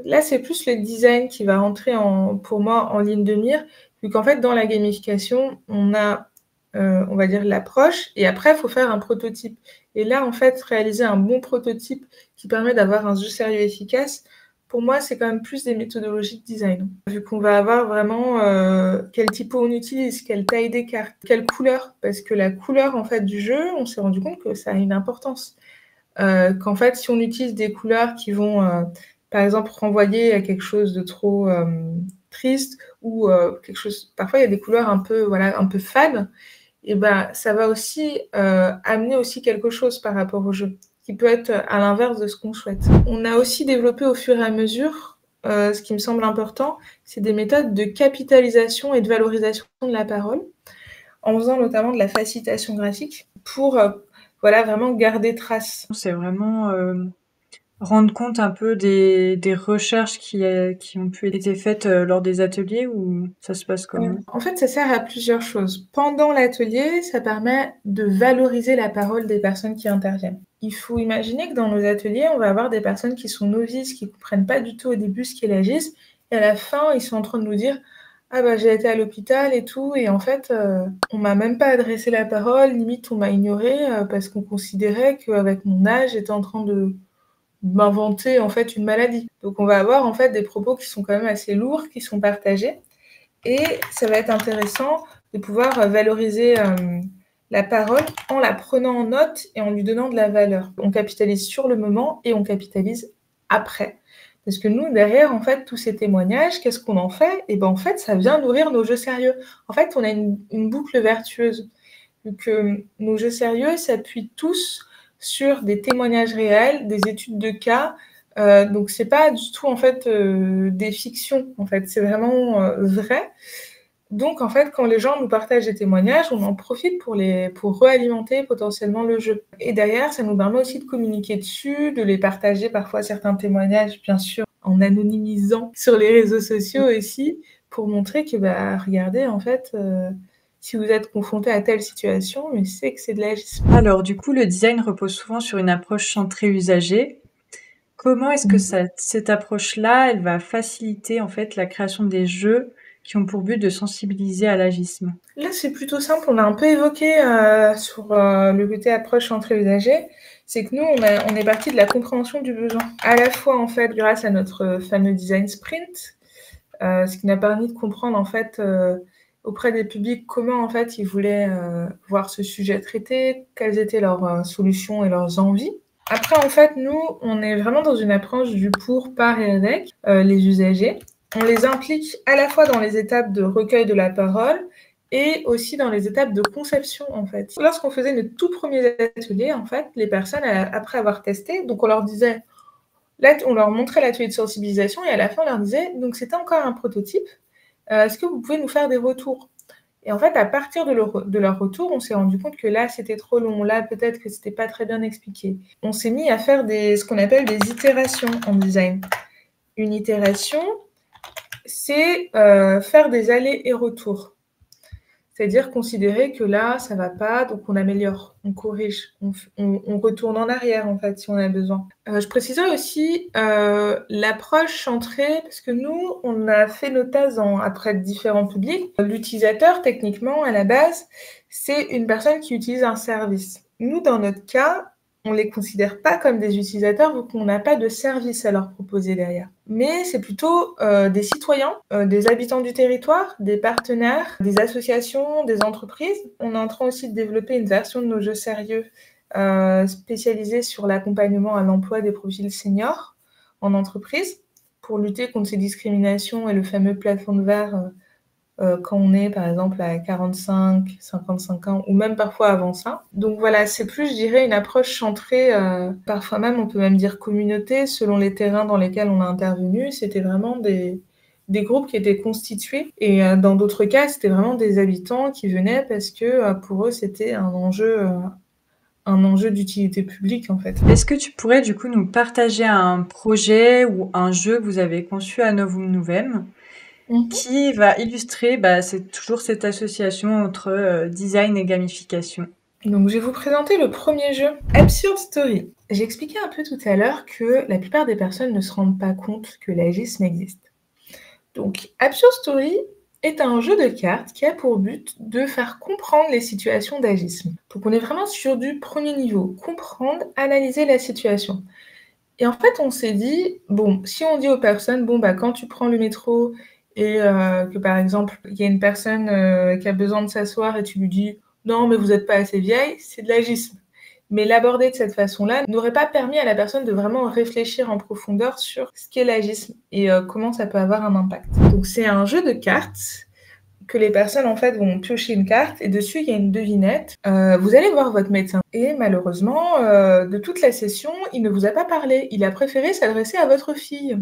Là, c'est plus le design qui va rentrer pour moi en ligne de mire, vu qu'en fait, dans la gamification, on a, on va dire, l'approche, et après, il faut faire un prototype. Et là, en fait, réaliser un bon prototype qui permet d'avoir un jeu sérieux efficace, pour moi, c'est quand même plus des méthodologies de design. Vu qu'on va avoir vraiment quel typo on utilise, quelle taille des cartes, quelle couleur, parce que la couleur, en fait, du jeu, on s'est rendu compte que ça a une importance. Qu'en fait, si on utilise des couleurs qui vont par exemple renvoyer à quelque chose de trop triste, ou quelque chose, parfois il y a des couleurs un peu fades, et ben ça va aussi amener aussi quelque chose par rapport au jeu qui peut être à l'inverse de ce qu'on souhaite. On a aussi développé au fur et à mesure, ce qui me semble important, c'est des méthodes de capitalisation et de valorisation de la parole, en faisant notamment de la facilitation graphique pour vraiment garder trace. C'est vraiment rendre compte un peu des recherches qui ont pu être faites lors des ateliers, ou ça se passe comment? En fait, ça sert à plusieurs choses. Pendant l'atelier, ça permet de valoriser la parole des personnes qui interviennent. Il faut imaginer que dans nos ateliers, on va avoir des personnes qui sont novices, qui ne comprennent pas du tout au début ce qu'est l'agisme, et à la fin, ils sont en train de nous dire ah bah j'ai été à l'hôpital et tout, et en fait, on m'a même pas adressé la parole, limite on m'a ignoré parce qu'on considérait qu'avec mon âge, j'étais en train de m'inventer en fait une maladie. Donc on va avoir en fait des propos qui sont quand même assez lourds, qui sont partagés. Et ça va être intéressant de pouvoir valoriser la parole en la prenant en note et en lui donnant de la valeur. On capitalise sur le moment et on capitalise après. Parce que nous, derrière, en fait, tous ces témoignages, qu'est-ce qu'on en fait? Et ben en fait, ça vient nourrir nos jeux sérieux. En fait, on a une boucle vertueuse. Vu que nos jeux sérieux s'appuient tous sur des témoignages réels, des études de cas. Donc c'est pas du tout en fait des fictions, en fait, c'est vraiment vrai. Donc en fait, quand les gens nous partagent des témoignages, on en profite pour réalimenter potentiellement le jeu. Et derrière, ça nous permet aussi de communiquer dessus, de les partager parfois certains témoignages, bien sûr, en anonymisant sur les réseaux sociaux aussi, pour montrer que regardez en fait. Si vous êtes confronté à telle situation, mais c'est que c'est de l'agisme. Alors du coup, le design repose souvent sur une approche centrée usager. Comment est-ce que cette approche-là, elle va faciliter en fait la création des jeux qui ont pour but de sensibiliser à l'agisme? Là, c'est plutôt simple. On a un peu évoqué sur le côté approche entrée usagers. C'est que nous, on est parti de la compréhension du besoin. À la fois, en fait, grâce à notre fameux design sprint, ce qui nous a permis de comprendre, en fait, auprès des publics, comment, en fait, ils voulaient voir ce sujet traité, quelles étaient leurs solutions et leurs envies. Après, en fait, nous, on est vraiment dans une approche du pour, par et avec les usagers. On les implique à la fois dans les étapes de recueil de la parole et aussi dans les étapes de conception, en fait. Lorsqu'on faisait nos tout premiers ateliers, en fait, les personnes, après avoir testé, donc on leur disait, là, on leur montrait l'atelier de sensibilisation et à la fin, on leur disait, donc c'était encore un prototype, est-ce que vous pouvez nous faire des retours? Et en fait, à partir de leur retour, on s'est rendu compte que là, c'était trop long, là, peut-être que c'était pas très bien expliqué. On s'est mis à faire ce qu'on appelle des itérations en design. Une itération, c'est faire des allers et retours. C'est-à-dire considérer que là, ça va pas, donc on améliore, on corrige, on retourne en arrière, en fait, si on a besoin. Je préciserai aussi l'approche centrée, parce que nous, on a fait nos thèses après différents publics. L'utilisateur, techniquement, à la base, c'est une personne qui utilise un service. Nous, dans notre cas, on les considère pas comme des utilisateurs, vu qu'on n'a pas de service à leur proposer derrière. Mais c'est plutôt des citoyens, des habitants du territoire, des partenaires, des associations, des entreprises. On est en train aussi de développer une version de nos jeux sérieux spécialisée sur l'accompagnement à l'emploi des profils seniors en entreprise pour lutter contre ces discriminations et le fameux plafond de verre quand on est par exemple à 45, 55 ans ou même parfois avant ça. Donc voilà, c'est plus, je dirais, une approche centrée, parfois même, on peut même dire communauté, selon les terrains dans lesquels on a intervenu. C'était vraiment des groupes qui étaient constitués et dans d'autres cas, c'était vraiment des habitants qui venaient parce que pour eux, c'était un enjeu d'utilité publique en fait. Est-ce que tu pourrais du coup nous partager un projet ou un jeu que vous avez conçu à Novum Novem qui va illustrer c'est toujours cette association entre design et gamification? Donc, je vais vous présenter le premier jeu, Absurd Story. J'ai expliqué un peu tout à l'heure que la plupart des personnes ne se rendent pas compte que l'agisme existe. Donc, Absurd Story est un jeu de cartes qui a pour but de faire comprendre les situations d'agisme. Donc, on est vraiment sur du premier niveau, comprendre, analyser la situation. Et en fait, on s'est dit, bon, si on dit aux personnes, bon, quand tu prends le métro et que par exemple, il y a une personne qui a besoin de s'asseoir et tu lui dis, non, mais vous n'êtes pas assez vieille, c'est de l'agisme. Mais l'aborder de cette façon-là n'aurait pas permis à la personne de vraiment réfléchir en profondeur sur ce qu'est l'agisme et comment ça peut avoir un impact. Donc, c'est un jeu de cartes que les personnes en fait vont piocher une carte et dessus il y a une devinette. Vous allez voir votre médecin et malheureusement de toute la session il ne vous a pas parlé, il a préféré s'adresser à votre fille.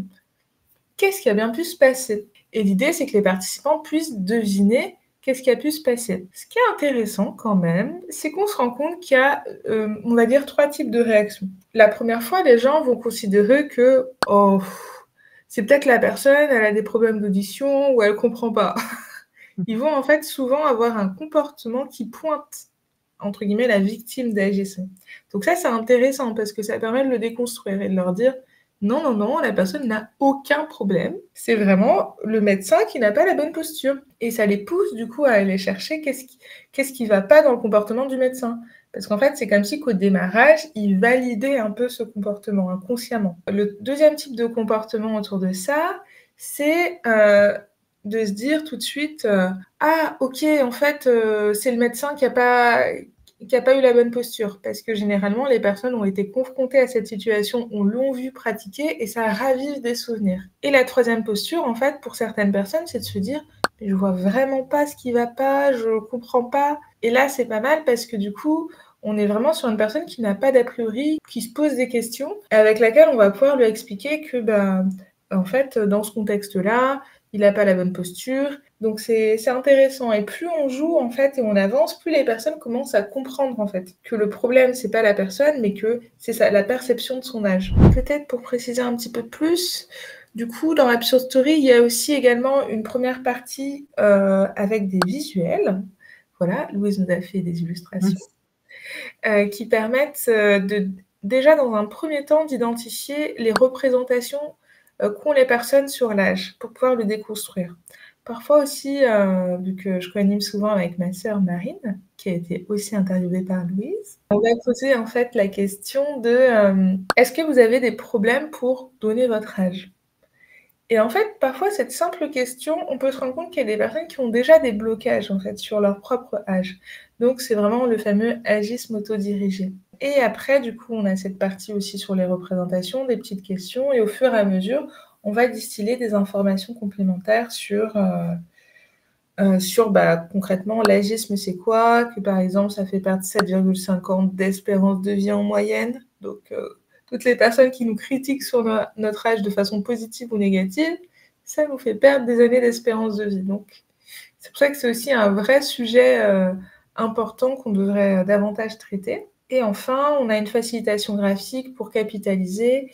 Qu'est-ce qui a bien pu se passer? Et l'idée c'est que les participants puissent deviner qu'est-ce qui a pu se passer. Ce qui est intéressant quand même, c'est qu'on se rend compte qu'il y a, on va dire, 3 types de réactions. La première fois, les gens vont considérer que oh, c'est peut-être la personne, elle a des problèmes d'audition ou elle comprend pas. Ils vont en fait souvent avoir un comportement qui pointe, entre guillemets, la victime d'agisme. Donc ça, c'est intéressant parce que ça permet de le déconstruire et de leur dire non, non, non, la personne n'a aucun problème. C'est vraiment le médecin qui n'a pas la bonne posture. Et ça les pousse du coup à aller chercher qu'est-ce qui va pas dans le comportement du médecin. Parce qu'en fait, c'est comme si qu'au démarrage, il validait un peu ce comportement inconsciemment. Le deuxième type de comportement autour de ça, c'est de se dire tout de suite ah ok en fait c'est le médecin qui a pas eu la bonne posture parce que généralement les personnes ont été confrontées à cette situation, on l'ont vu pratiquer et ça ravive des souvenirs. Et la troisième posture en fait pour certaines personnes c'est de se dire je vois vraiment pas ce qui va pas, je comprends pas. Et là c'est pas mal parce que du coup on est vraiment sur une personne qui n'a pas d'a priori, qui se pose des questions, avec laquelle on va pouvoir lui expliquer que en fait dans ce contexte-là il n'a pas la bonne posture. Donc c'est intéressant. Et plus on joue en fait et on avance, plus les personnes commencent à comprendre en fait que le problème c'est pas la personne, mais que c'est la perception de son âge. Peut-être pour préciser un petit peu plus, du coup dans Absurd Story, il y a aussi également une première partie avec des visuels. Voilà, Louise nous a fait des illustrations qui permettent déjà dans un premier temps d'identifier les représentations qu'ont les personnes sur l'âge pour pouvoir le déconstruire. Parfois aussi, vu que je co-anime souvent avec ma sœur Marine, qui a été aussi interviewée par Louise, on va poser en fait la question de, «Est-ce que vous avez des problèmes pour donner votre âge?» Et en fait, parfois cette simple question, on peut se rendre compte qu'il y a des personnes qui ont déjà des blocages en fait sur leur propre âge. Donc c'est vraiment le fameux agisme autodirigé. Et après, du coup, on a cette partie aussi sur les représentations, des petites questions, et au fur et à mesure, on va distiller des informations complémentaires sur concrètement l'agisme c'est quoi, que par exemple ça fait perdre 7,50 d'espérance de vie en moyenne. Donc toutes les personnes qui nous critiquent sur notre âge de façon positive ou négative, ça nous fait perdre des années d'espérance de vie. Donc c'est pour ça que c'est aussi un vrai sujet important qu'on devrait davantage traiter. Et enfin, on a une facilitation graphique pour capitaliser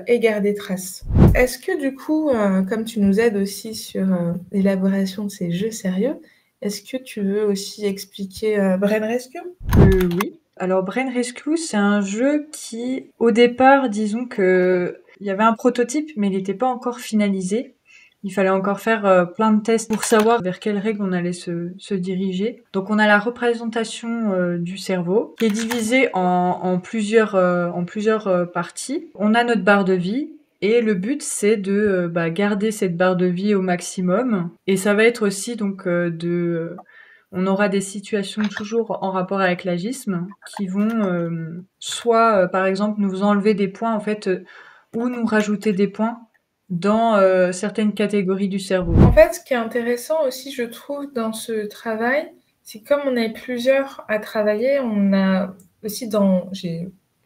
et garder trace. Est-ce que du coup, comme tu nous aides aussi sur l'élaboration de ces jeux sérieux, est-ce que tu veux aussi expliquer Brain Rescue? Oui. Alors Brain Rescue, c'est un jeu qui, au départ, disons que il y avait un prototype, mais il n'était pas encore finalisé. Il fallait encore faire plein de tests pour savoir vers quelles règles on allait se diriger. Donc on a la représentation du cerveau qui est divisée en plusieurs parties. On a notre barre de vie. Et le but, c'est de garder cette barre de vie au maximum. Et ça va être aussi donc on aura des situations toujours en rapport avec l'agisme qui vont soit, par exemple, nous enlever des points en fait, ou nous rajouter des points dans certaines catégories du cerveau. En fait, ce qui est intéressant aussi, je trouve, dans ce travail, c'est que comme on est plusieurs à travailler, on a aussi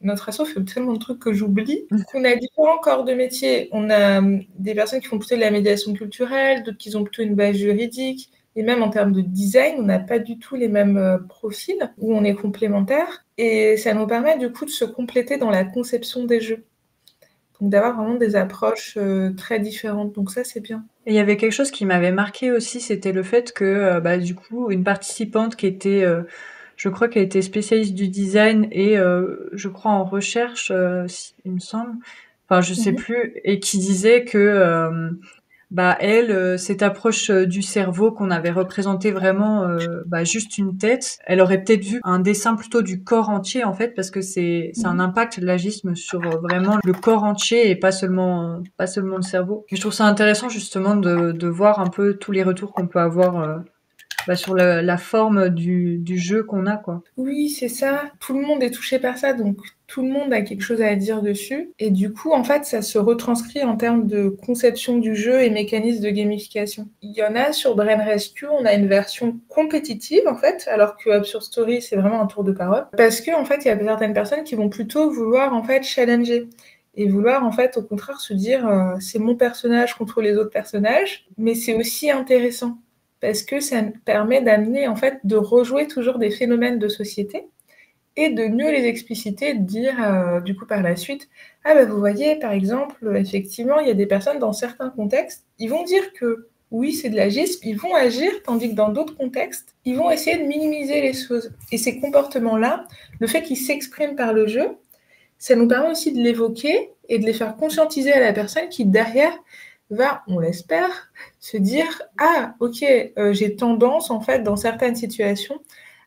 notre asso fait tellement de trucs que j'oublie. On a différents corps de métier. On a des personnes qui font plutôt de la médiation culturelle, d'autres qui ont plutôt une base juridique. Et même en termes de design, on n'a pas du tout les mêmes profils, où on est complémentaires. Et ça nous permet du coup de se compléter dans la conception des jeux. Donc d'avoir vraiment des approches très différentes. Donc ça, c'est bien. Et il y avait quelque chose qui m'avait marqué aussi, c'était le fait que du coup, une participante qui était, je crois qu'elle était spécialiste du design et je crois en recherche, il me semble, enfin je sais plus, et qui disait que elle, cette approche du cerveau qu'on avait représenté vraiment juste une tête, elle aurait peut-être vu un dessin plutôt du corps entier en fait, parce que c'est un impact l'agisme sur vraiment le corps entier et pas seulement le cerveau. Mais je trouve ça intéressant justement de voir un peu tous les retours qu'on peut avoir sur la forme du jeu qu'on a, quoi. Oui, c'est ça. Tout le monde est touché par ça, donc tout le monde a quelque chose à dire dessus. Et du coup, en fait, ça se retranscrit en termes de conception du jeu et mécanisme de gamification. Il y en a sur Brain Rescue, on a une version compétitive, en fait, alors que Absurd Story, c'est vraiment un tour de parole. Parce que, en fait, il y a certaines personnes qui vont plutôt vouloir, en fait, challenger. Et vouloir, en fait, au contraire, se dire c'est mon personnage contre les autres personnages, mais c'est aussi intéressant parce que ça permet d'amener, en fait, de rejouer toujours des phénomènes de société et de mieux les expliciter, de dire, du coup, par la suite, ah bah vous voyez, par exemple, effectivement, il y a des personnes dans certains contextes, ils vont dire que oui, c'est de l'agisme, ils vont agir, tandis que dans d'autres contextes, ils vont essayer de minimiser les choses. Et ces comportements-là, le fait qu'ils s'expriment par le jeu, ça nous permet aussi de l'évoquer et de les faire conscientiser à la personne qui, derrière, va, on l'espère, se dire « Ah, ok, j'ai tendance, en fait, dans certaines situations,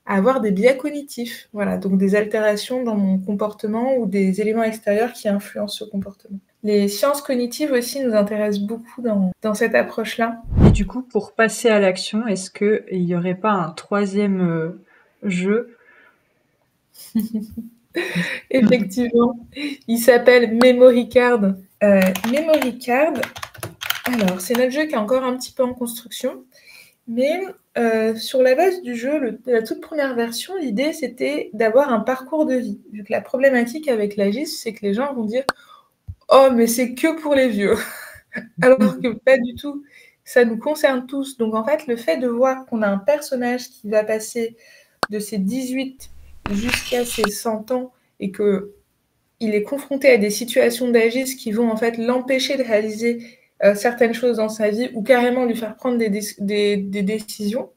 à avoir des biais cognitifs. » Voilà, donc des altérations dans mon comportement ou des éléments extérieurs qui influencent ce comportement. Les sciences cognitives aussi nous intéressent beaucoup dans cette approche-là. Et du coup, pour passer à l'action, est-ce qu'il n'y aurait pas un troisième jeu? Effectivement, il s'appelle Memory Card. Memory Card, alors c'est notre jeu qui est encore un petit peu en construction, mais sur la base du jeu, la toute première version, l'idée c'était d'avoir un parcours de vie. Vu que la problématique avec l'AGIS, c'est que les gens vont dire « Oh, mais c'est que pour les vieux !» Alors que pas du tout, ça nous concerne tous. Donc en fait, le fait de voir qu'on a un personnage qui va passer de ses 18 jusqu'à ses 100 ans et qu'il est confronté à des situations d'agis qui vont en fait l'empêcher de réaliser certaines choses dans sa vie ou carrément lui faire prendre des décisions,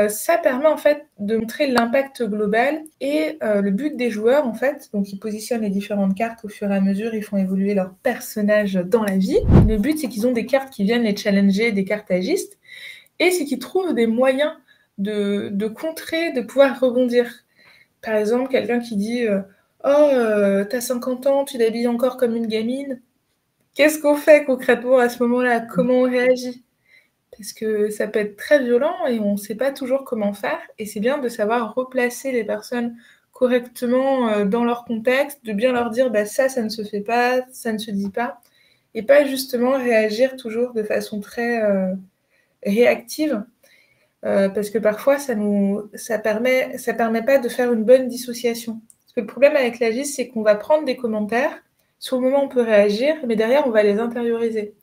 Ça permet en fait de montrer l'impact global et le but des joueurs en fait. Donc ils positionnent les différentes cartes au fur et à mesure, ils font évoluer leurs personnages dans la vie. Le but c'est qu'ils ont des cartes qui viennent les challenger, des cartes agistes, et c'est qu'ils trouvent des moyens de contrer, de pouvoir rebondir. Par exemple, quelqu'un qui dit oh, t'as 50 ans, tu t'habilles encore comme une gamine. Qu'est-ce qu'on fait concrètement à ce moment-là? Comment on réagit? Parce que ça peut être très violent et on ne sait pas toujours comment faire. Et c'est bien de savoir replacer les personnes correctement dans leur contexte, de bien leur dire bah, ça ne se fait pas, ça ne se dit pas, et pas justement réagir toujours de façon très réactive, parce que parfois ça permet pas de faire une bonne dissociation. Parce que le problème avec l'agisme, c'est qu'on va prendre des commentaires, sur le moment on peut réagir, mais derrière on va les intérioriser.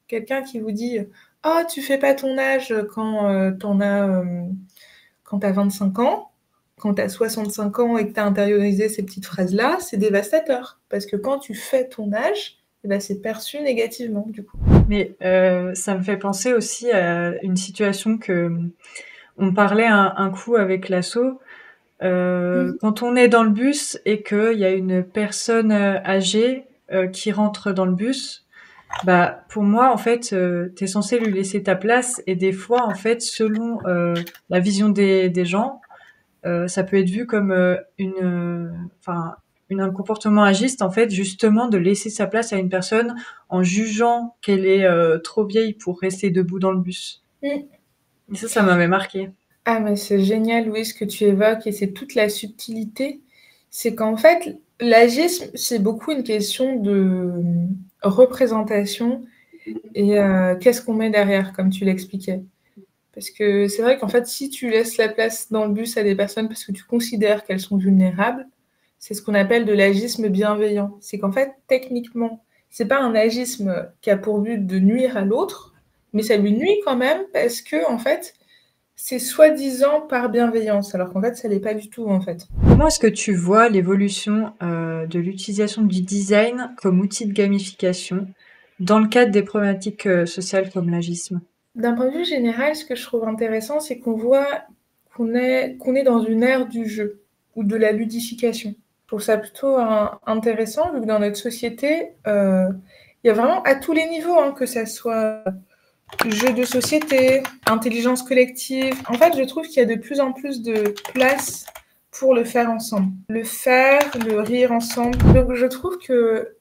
Quelqu'un qui vous dit oh, tu fais pas ton âge quand quand tu as 25 ans, quand tu as 65 ans et que tu as intériorisé ces petites phrases-là, c'est dévastateur. Parce que quand tu fais ton âge, eh ben, c'est perçu négativement, du coup. Mais ça me fait penser aussi à une situation que on parlait un coup avec l'asso. Mmh. Quand on est dans le bus et qu'il y a une personne âgée qui rentre dans le bus, bah pour moi en fait, t'es censé lui laisser ta place et des fois en fait selon la vision des gens, ça peut être vu comme enfin un comportement agiste en fait justement de laisser sa place à une personne en jugeant qu'elle est trop vieille pour rester debout dans le bus. Mmh. Et ça m'avait marqué. Ah, mais c'est génial, oui, ce que tu évoques, et c'est toute la subtilité. C'est qu'en fait, l'agisme, c'est beaucoup une question de représentation et qu'est-ce qu'on met derrière, comme tu l'expliquais. Parce que c'est vrai qu'en fait, si tu laisses la place dans le bus à des personnes parce que tu considères qu'elles sont vulnérables, c'est ce qu'on appelle de l'agisme bienveillant. C'est qu'en fait, techniquement, c'est pas un agisme qui a pour but de nuire à l'autre, mais ça lui nuit quand même parce que, en fait, c'est soi-disant par bienveillance, alors qu'en fait, ça l'est pas du tout, en fait. Comment est-ce que tu vois l'évolution de l'utilisation du design comme outil de gamification dans le cadre des problématiques sociales comme l'agisme? D'un point de vue général, ce que je trouve intéressant, c'est qu'on voit qu'on est dans une ère du jeu ou de la ludification. Je trouve ça plutôt intéressant, vu que dans notre société, il y a vraiment à tous les niveaux, hein, que ça soit jeu de société, intelligence collective. En fait, je trouve qu'il y a de plus en plus de place pour le faire ensemble. Le faire, le rire ensemble. Donc je trouve que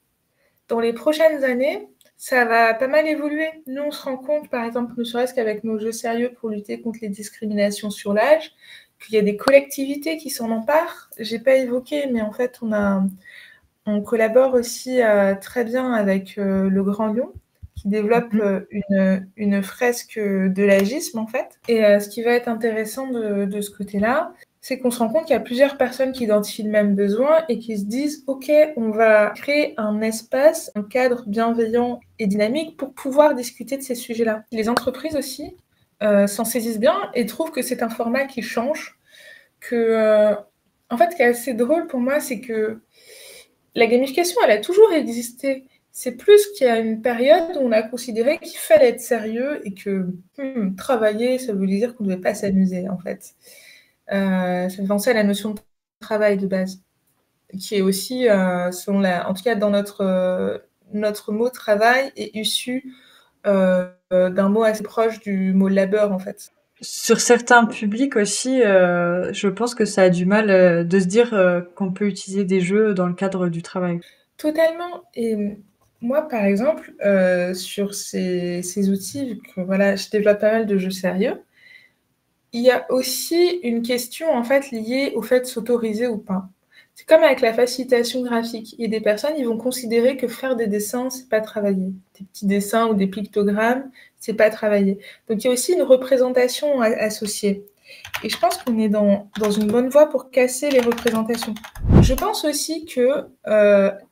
dans les prochaines années, ça va pas mal évoluer. Nous, on se rend compte, par exemple, ne serait-ce qu'avec nos jeux sérieux pour lutter contre les discriminations sur l'âge, qu'il y a des collectivités qui s'en emparent. J'ai pas évoqué, mais en fait, on collabore aussi très bien avec le Grand Lyon, qui développe Mhm. une fresque de l'agisme, en fait. Et ce qui va être intéressant de ce côté-là, c'est qu'on se rend compte qu'il y a plusieurs personnes qui identifient le même besoin et qui se disent ok, on va créer un espace, un cadre bienveillant et dynamique pour pouvoir discuter de ces sujets-là. Les entreprises aussi s'en saisissent bien et trouvent que c'est un format qui change, que en fait, ce qui est assez drôle pour moi, c'est que la gamification, elle a toujours existé. C'est plus qu'il y a une période où on a considéré qu'il fallait être sérieux et que travailler, ça voulait dire qu'on ne devait pas s'amuser, en fait. Ça fait penser à la notion de travail de base, qui est aussi, en tout cas dans notre mot travail, est issu d'un mot assez proche du mot labeur, en fait. Sur certains publics aussi, je pense que ça a du mal de se dire qu'on peut utiliser des jeux dans le cadre du travail. Totalement. Et moi, par exemple, sur ces outils, vu que voilà, je développe pas mal de jeux sérieux, il y a aussi une question en fait liée au fait de s'autoriser ou pas. C'est comme avec la facilitation graphique. Il y a des personnes, ils vont considérer que faire des dessins, c'est pas travailler. Des petits dessins ou des pictogrammes, c'est pas travailler. Donc il y a aussi une représentation associée. Et je pense qu'on est dans une bonne voie pour casser les représentations. Je pense aussi que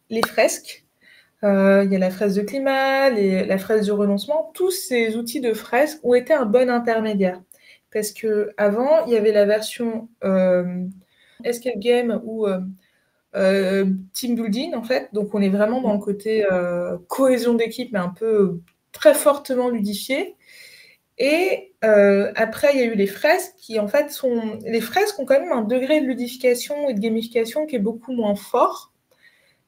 les fresques, il y a la fresque de climat, la fresque du renoncement, tous ces outils de fresque ont été un bon intermédiaire. Parce qu'avant, il y avait la version escape game ou team building, en fait. Donc, on est vraiment dans le côté cohésion d'équipe, mais un peu très fortement ludifié. Et après, il y a eu les fresques qui, en fait, les fresques ont quand même un degré de ludification et de gamification qui est beaucoup moins fort.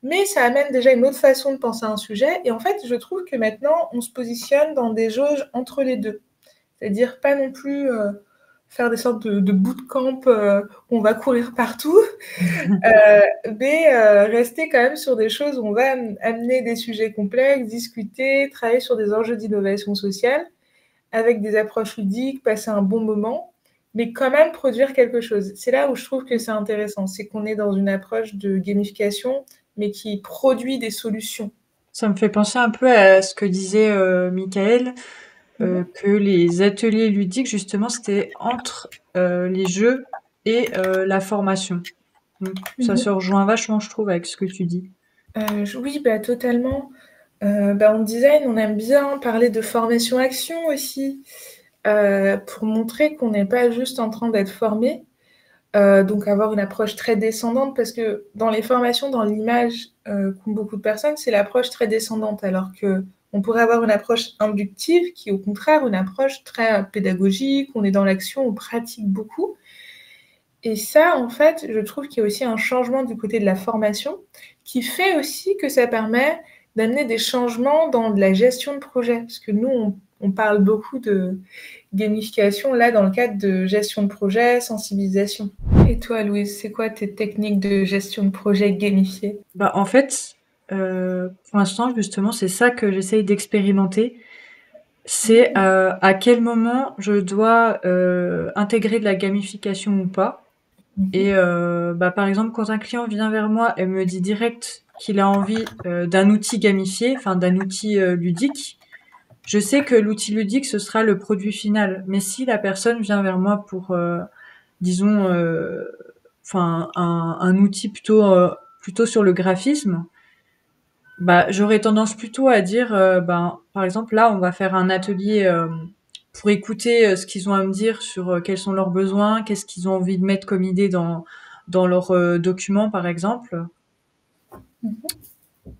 Mais ça amène déjà une autre façon de penser à un sujet. Et en fait, je trouve que maintenant, on se positionne dans des jauges entre les deux. C'est-à-dire pas non plus faire des sortes de bootcamp où on va courir partout, mais rester quand même sur des choses où on va amener des sujets complexes, discuter, travailler sur des enjeux d'innovation sociale, avec des approches ludiques, passer un bon moment, mais quand même produire quelque chose. C'est là où je trouve que c'est intéressant, c'est qu'on est dans une approche de gamification, mais qui produit des solutions. Ça me fait penser un peu à ce que disait Michael, Mhm. que les ateliers ludiques, justement, c'était entre les jeux et la formation. Donc ça se Mhm. rejoint vachement, je trouve, avec ce que tu dis. Oui, bah, totalement. En design, on aime bien parler de formation-action aussi, pour montrer qu'on n'est pas juste en train d'être formé, donc avoir une approche très descendante, parce que dans les formations, dans l'image qu'ont beaucoup de personnes, c'est l'approche très descendante, alors que on pourrait avoir une approche inductive, qui est au contraire une approche très pédagogique, on est dans l'action, on pratique beaucoup. Et ça, en fait, je trouve qu'il y a aussi un changement du côté de la formation qui fait aussi que ça permet d'amener des changements dans de la gestion de projet. Parce que nous, on parle beaucoup de gamification là dans le cadre de gestion de projet, sensibilisation. Et toi, Louise, c'est quoi tes techniques de gestion de projet gamifiées? Bah, en fait, pour l'instant, justement, c'est ça que j'essaye d'expérimenter. C'est Mmh. à quel moment je dois intégrer de la gamification ou pas. Et Mhm. bah, par exemple, quand un client vient vers moi et me dit direct qu'il a envie d'un outil gamifié, enfin d'un outil ludique, je sais que l'outil ludique, ce sera le produit final. Mais si la personne vient vers moi pour, disons, enfin un outil plutôt sur le graphisme, bah j'aurais tendance plutôt à dire, ben par exemple là, on va faire un atelier pour écouter ce qu'ils ont à me dire sur quels sont leurs besoins, qu'est-ce qu'ils ont envie de mettre comme idée dans leurs documents par exemple,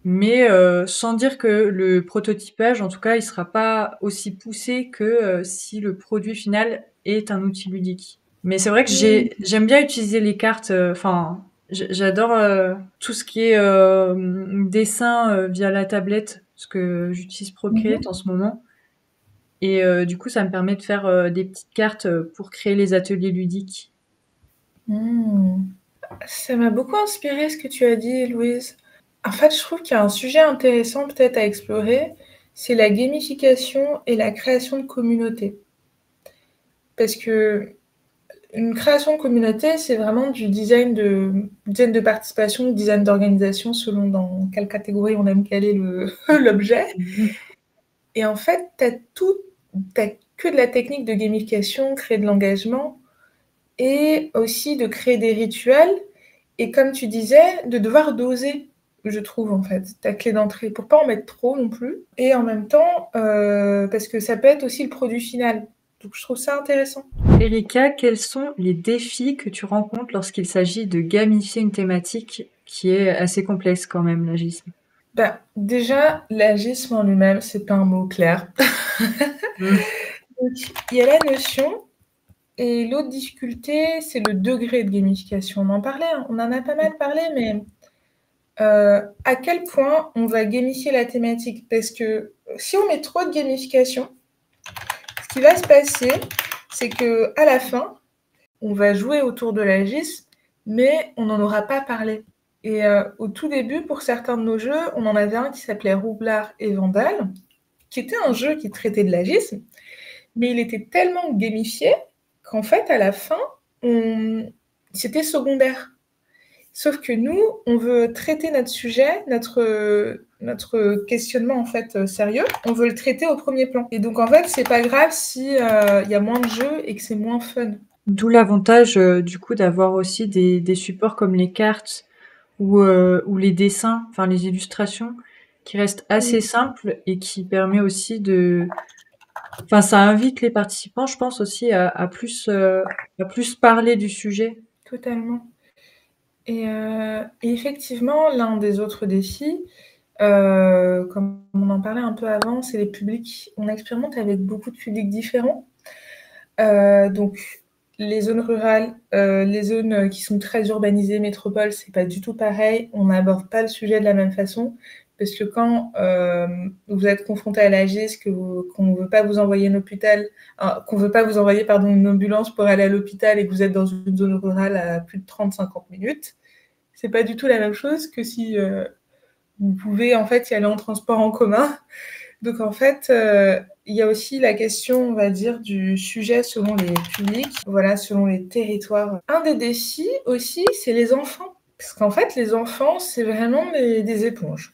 mais sans dire que le prototypage, en tout cas, il sera pas aussi poussé que si le produit final est un outil ludique. Mais c'est vrai que Mhm. j'aime bien utiliser les cartes. Enfin, j'adore tout ce qui est dessin via la tablette, parce que j'utilise Procreate Mhm. en ce moment. Et du coup, ça me permet de faire des petites cartes pour créer les ateliers ludiques. Mhm. Ça m'a beaucoup inspiré ce que tu as dit, Louise. En fait, je trouve qu'il y a un sujet intéressant peut-être à explorer, c'est la gamification et la création de communautés. Parce que une création de communauté, c'est vraiment design de participation, design d'organisation, selon dans quelle catégorie on aime caler l'objet. Mhm. Et en fait, t'as que de la technique de gamification, créer de l'engagement, et aussi de créer des rituels. Et comme tu disais, de devoir doser, je trouve, en fait, ta clé d'entrée, pour pas en mettre trop non plus. Et en même temps, parce que ça peut être aussi le produit final. Donc je trouve ça intéressant. Erika, quels sont les défis que tu rencontres lorsqu'il s'agit de gamifier une thématique qui est assez complexe quand même, l'agisme? Bah, déjà, l'agisme en lui-même, c'est pas un mot clair. Mm. Donc, il y a la notion, et l'autre difficulté, c'est le degré de gamification. On en parlait, hein, on en a pas mal parlé, mais à quel point on va gamifier la thématique? Parce que si on met trop de gamification, ce qui va se passer, c'est que à la fin, on va jouer autour de la GIS, mais on n'en aura pas parlé. Et au tout début, pour certains de nos jeux, on en avait un qui s'appelait Roublard et Vandal, qui était un jeu qui traitait de l'agisme, mais il était tellement gamifié qu'en fait, à la fin, c'était secondaire. Sauf que nous, on veut traiter notre sujet, notre questionnement en fait sérieux, on veut le traiter au premier plan. Et donc en fait, c'est pas grave si il y a moins de jeux et que c'est moins fun. D'où l'avantage du coup d'avoir aussi des supports comme les cartes ou les dessins, enfin les illustrations, qui restent assez Mm. simples et qui permet aussi de, enfin ça invite les participants, je pense aussi à plus parler du sujet. Totalement. Et effectivement, l'un des autres défis, Comme on en parlait un peu avant, c'est les publics. On expérimente avec beaucoup de publics différents. Donc les zones rurales, les zones qui sont très urbanisées, métropoles, c'est pas du tout pareil. On n'aborde pas le sujet de la même façon. Parce que quand vous êtes confronté à l'AGIS, qu'on ne veut pas vous envoyer qu'on veut pas vous envoyer une ambulance pour aller à l'hôpital et que vous êtes dans une zone rurale à plus de 30-50 minutes, c'est pas du tout la même chose que si vous pouvez en fait y aller en transport en commun. Donc en fait, il y a aussi la question, on va dire, du sujet selon les publics, voilà, selon les territoires. Un des défis aussi, c'est les enfants. Parce qu'en fait, les enfants, c'est vraiment des éponges.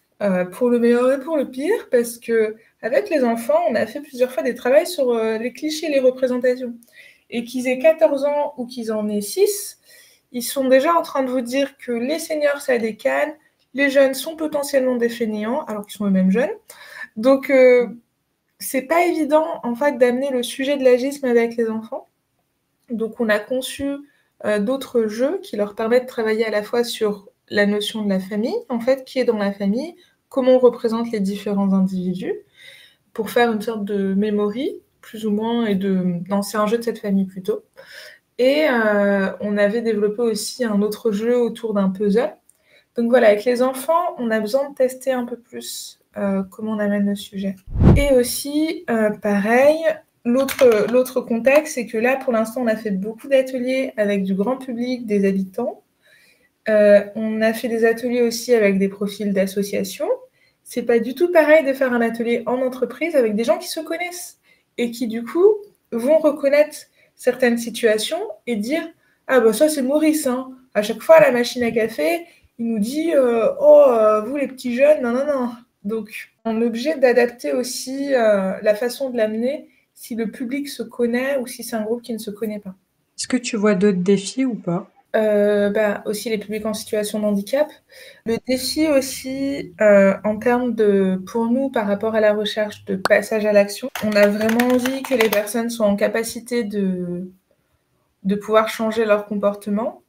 Pour le meilleur et pour le pire, parce que avec les enfants, on a fait plusieurs fois des travaux sur les clichés et les représentations. Et qu'ils aient 14 ans ou qu'ils en aient 6, ils sont déjà en train de vous dire que les seniors, ça décale, les jeunes sont potentiellement des fainéants, alors qu'ils sont eux-mêmes jeunes. Donc, c'est pas évident, en fait, d'amener le sujet de l'agisme avec les enfants. Donc, on a conçu d'autres jeux qui leur permettent de travailler à la fois sur la notion de la famille, en fait, qui est dans la famille, comment on représente les différents individus, pour faire une sorte de memory, plus ou moins, Non, c'est un jeu de cette famille plutôt. Et on avait développé aussi un autre jeu autour d'un puzzle. Donc voilà, avec les enfants, on a besoin de tester un peu plus comment on amène le sujet. Et aussi, pareil, l'autre contexte, c'est que là, pour l'instant, on a fait beaucoup d'ateliers avec du grand public, des habitants. On a fait des ateliers aussi avec des profils d'associations. C'est pas du tout pareil de faire un atelier en entreprise avec des gens qui se connaissent et qui, du coup, vont reconnaître certaines situations et dire « Ah bah ça, c'est Maurice, hein. À chaque fois, à la machine à café, il nous dit vous les petits jeunes, non, non, non. » Donc, on est obligé d'adapter aussi la façon de l'amener si le public se connaît ou si c'est un groupe qui ne se connaît pas. Est-ce que tu vois d'autres défis ou pas? Aussi les publics en situation de handicap. Le défi aussi, en termes pour nous, par rapport à la recherche de passage à l'action, on a vraiment envie que les personnes soient en capacité de pouvoir changer leur comportement.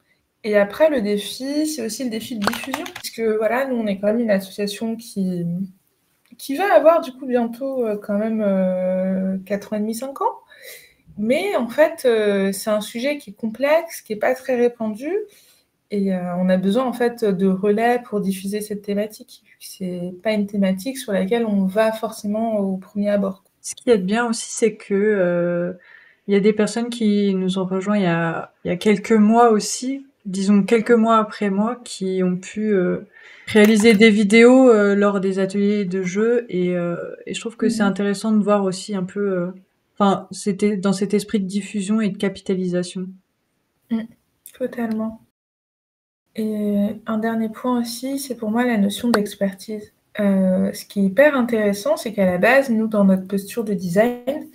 Et après, le défi, c'est aussi le défi de diffusion. Parce que voilà, nous, on est quand même une association qui va avoir du coup bientôt quand même 4 ans et demi, 5 ans. Mais en fait, c'est un sujet qui est complexe, qui n'est pas très répandu. Et on a besoin en fait de relais pour diffuser cette thématique. C'est pas une thématique sur laquelle on va forcément au premier abord. Ce qui est bien aussi, c'est que il y a des personnes qui nous ont rejoints il y a quelques mois aussi, disons quelques mois après moi, qui ont pu réaliser des vidéos lors des ateliers de jeu et je trouve que c'est intéressant de voir aussi un peu, enfin, c'était dans cet esprit de diffusion et de capitalisation. Totalement. Et un dernier point aussi, c'est pour moi la notion d'expertise. Ce qui est hyper intéressant, c'est qu'à la base, nous, dans notre posture de design,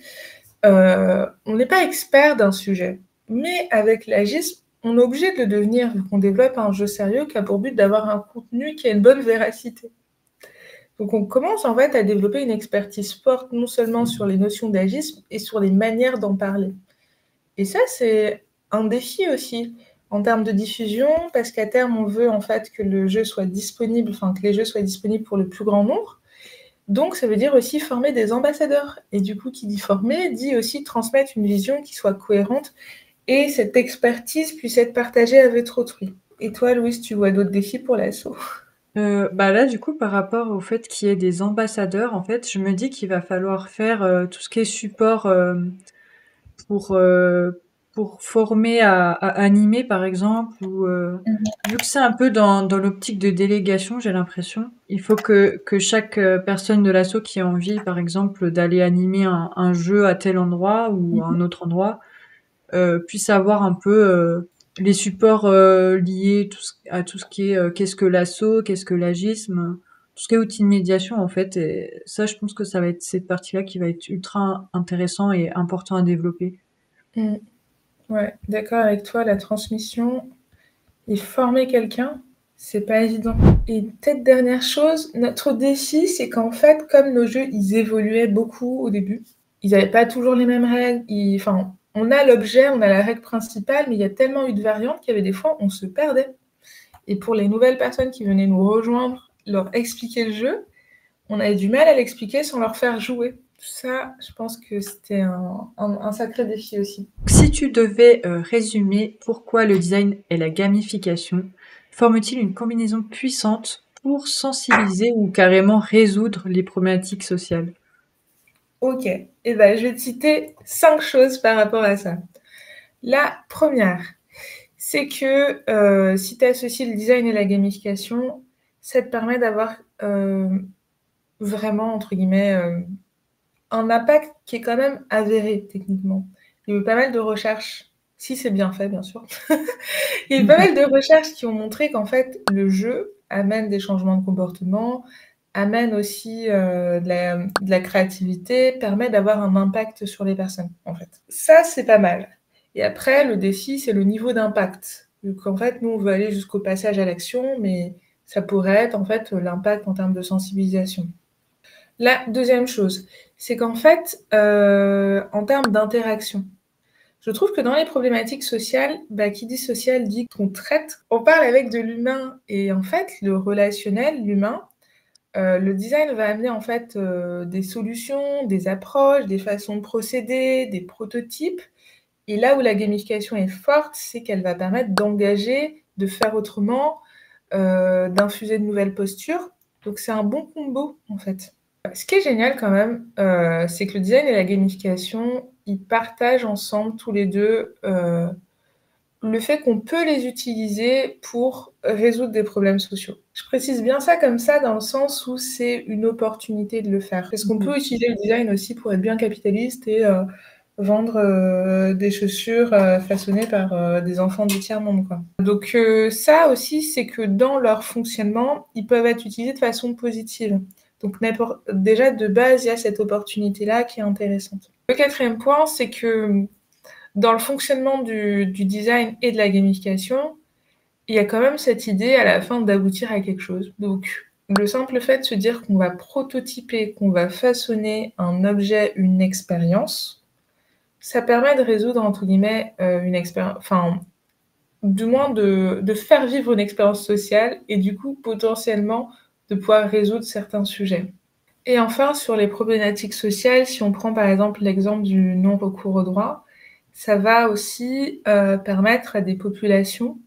on n'est pas expert d'un sujet. Mais avec l'agisme, on est obligé de le devenir, vu qu'on développe un jeu sérieux qui a pour but d'avoir un contenu qui a une bonne véracité. Donc on commence en fait à développer une expertise forte, non seulement sur les notions d'agisme, et sur les manières d'en parler. Et ça, c'est un défi aussi en termes de diffusion, parce qu'à terme, on veut en fait que le jeu soit disponible, enfin que les jeux soient disponibles pour le plus grand nombre. Donc ça veut dire aussi former des ambassadeurs. Et du coup, qui dit former, dit aussi transmettre une vision qui soit cohérente et cette expertise puisse être partagée avec autrui. Et toi, Louise, tu vois d'autres défis pour l'asso? Bah là, du coup, par rapport au fait qu'il y ait des ambassadeurs, en fait, je me dis qu'il va falloir faire tout ce qui est support pour euh, pour former à animer, par exemple, ou vu que c'est un peu dans l'optique de délégation, j'ai l'impression, il faut que chaque personne de l'asso qui a envie, par exemple, d'aller animer un jeu à tel endroit ou à un autre endroit, puisse avoir un peu les supports liés à tout ce qui est qu'est-ce que l'asso, qu'est-ce que l'agisme, tout ce qui est outils de médiation en fait. Et ça, je pense que ça va être cette partie-là qui va être ultra intéressant et important à développer. Mm. Ouais, d'accord avec toi, la transmission et former quelqu'un, c'est pas évident. Et peut-être dernière chose, notre défi, c'est qu'en fait, comme nos jeux, ils évoluaient beaucoup au début, ils n'avaient pas toujours les mêmes règles. Enfin, on a l'objet, on a la règle principale, mais il y a tellement eu de variantes qu'il y avait des fois, on se perdait. Et pour les nouvelles personnes qui venaient nous rejoindre leur expliquer le jeu, on avait du mal à l'expliquer sans leur faire jouer. Ça, je pense que c'était un sacré défi aussi. Si tu devais résumer pourquoi le design et la gamification forment-ils une combinaison puissante pour sensibiliser ou carrément résoudre les problématiques sociales? Ok, et ben, je vais te citer 5 choses par rapport à ça. La première, c'est que si tu associes le design et la gamification, ça te permet d'avoir vraiment, entre guillemets, un impact qui est quand même avéré techniquement. Il y a eu pas mal de recherches, si c'est bien fait, bien sûr. Il y a eu pas mal de recherches qui ont montré qu'en fait, le jeu amène des changements de comportement, amène aussi de la créativité, permet d'avoir un impact sur les personnes, en fait. Ça, c'est pas mal. Et après, le défi, c'est le niveau d'impact. Donc, en fait, nous, on veut aller jusqu'au passage à l'action, mais ça pourrait être, en fait, l'impact en termes de sensibilisation. La deuxième chose, c'est qu'en fait, en termes d'interaction, je trouve que dans les problématiques sociales, qui dit social dit qu'on traite, on parle avec de l'humain. Et en fait, le relationnel, l'humain, le design va amener en fait des solutions, des approches, des façons de procéder, des prototypes. Et là où la gamification est forte, c'est qu'elle va permettre d'engager, de faire autrement, d'infuser de nouvelles postures. Donc c'est un bon combo en fait. Ce qui est génial quand même, c'est que le design et la gamification, ils partagent ensemble tous les deux le fait qu'on peut les utiliser pour résoudre des problèmes sociaux. Je précise bien ça comme ça dans le sens où c'est une opportunité de le faire. Parce qu'on peut utiliser le design aussi pour être bien capitaliste et vendre des chaussures façonnées par des enfants du tiers-monde, quoi. Donc ça aussi, c'est que dans leur fonctionnement, ils peuvent être utilisés de façon positive. Donc déjà, de base, il y a cette opportunité-là qui est intéressante. Le quatrième point, c'est que dans le fonctionnement du design et de la gamification, il y a quand même cette idée à la fin d'aboutir à quelque chose. Donc, le simple fait de se dire qu'on va prototyper, qu'on va façonner un objet, une expérience, ça permet de résoudre, entre guillemets, une expérience, enfin, du moins de faire vivre une expérience sociale et du coup, potentiellement, de pouvoir résoudre certains sujets. Et enfin, sur les problématiques sociales, si on prend par exemple l'exemple du non-recours au droit, ça va aussi permettre à des populations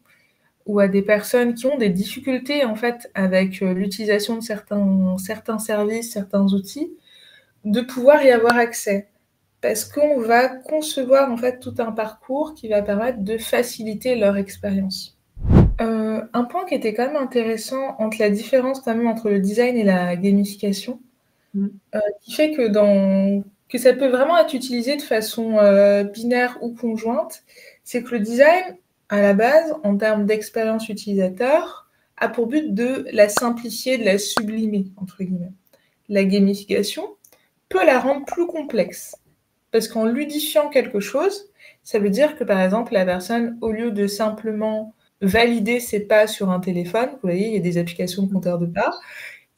ou à des personnes qui ont des difficultés en fait avec l'utilisation de certains services, certains outils, de pouvoir y avoir accès. Parce qu'on va concevoir en fait tout un parcours qui va permettre de faciliter leur expérience. Un point qui était quand même intéressant entre la différence quand même entre le design et la gamification, qui fait que ça peut vraiment être utilisé de façon binaire ou conjointe, c'est que le design, à la base, en termes d'expérience utilisateur, a pour but de la simplifier, de la sublimer, entre guillemets. La gamification peut la rendre plus complexe, parce qu'en ludifiant quelque chose, ça veut dire que, par exemple, la personne, au lieu de simplement valider ses pas sur un téléphone, vous voyez, il y a des applications de compteur de pas,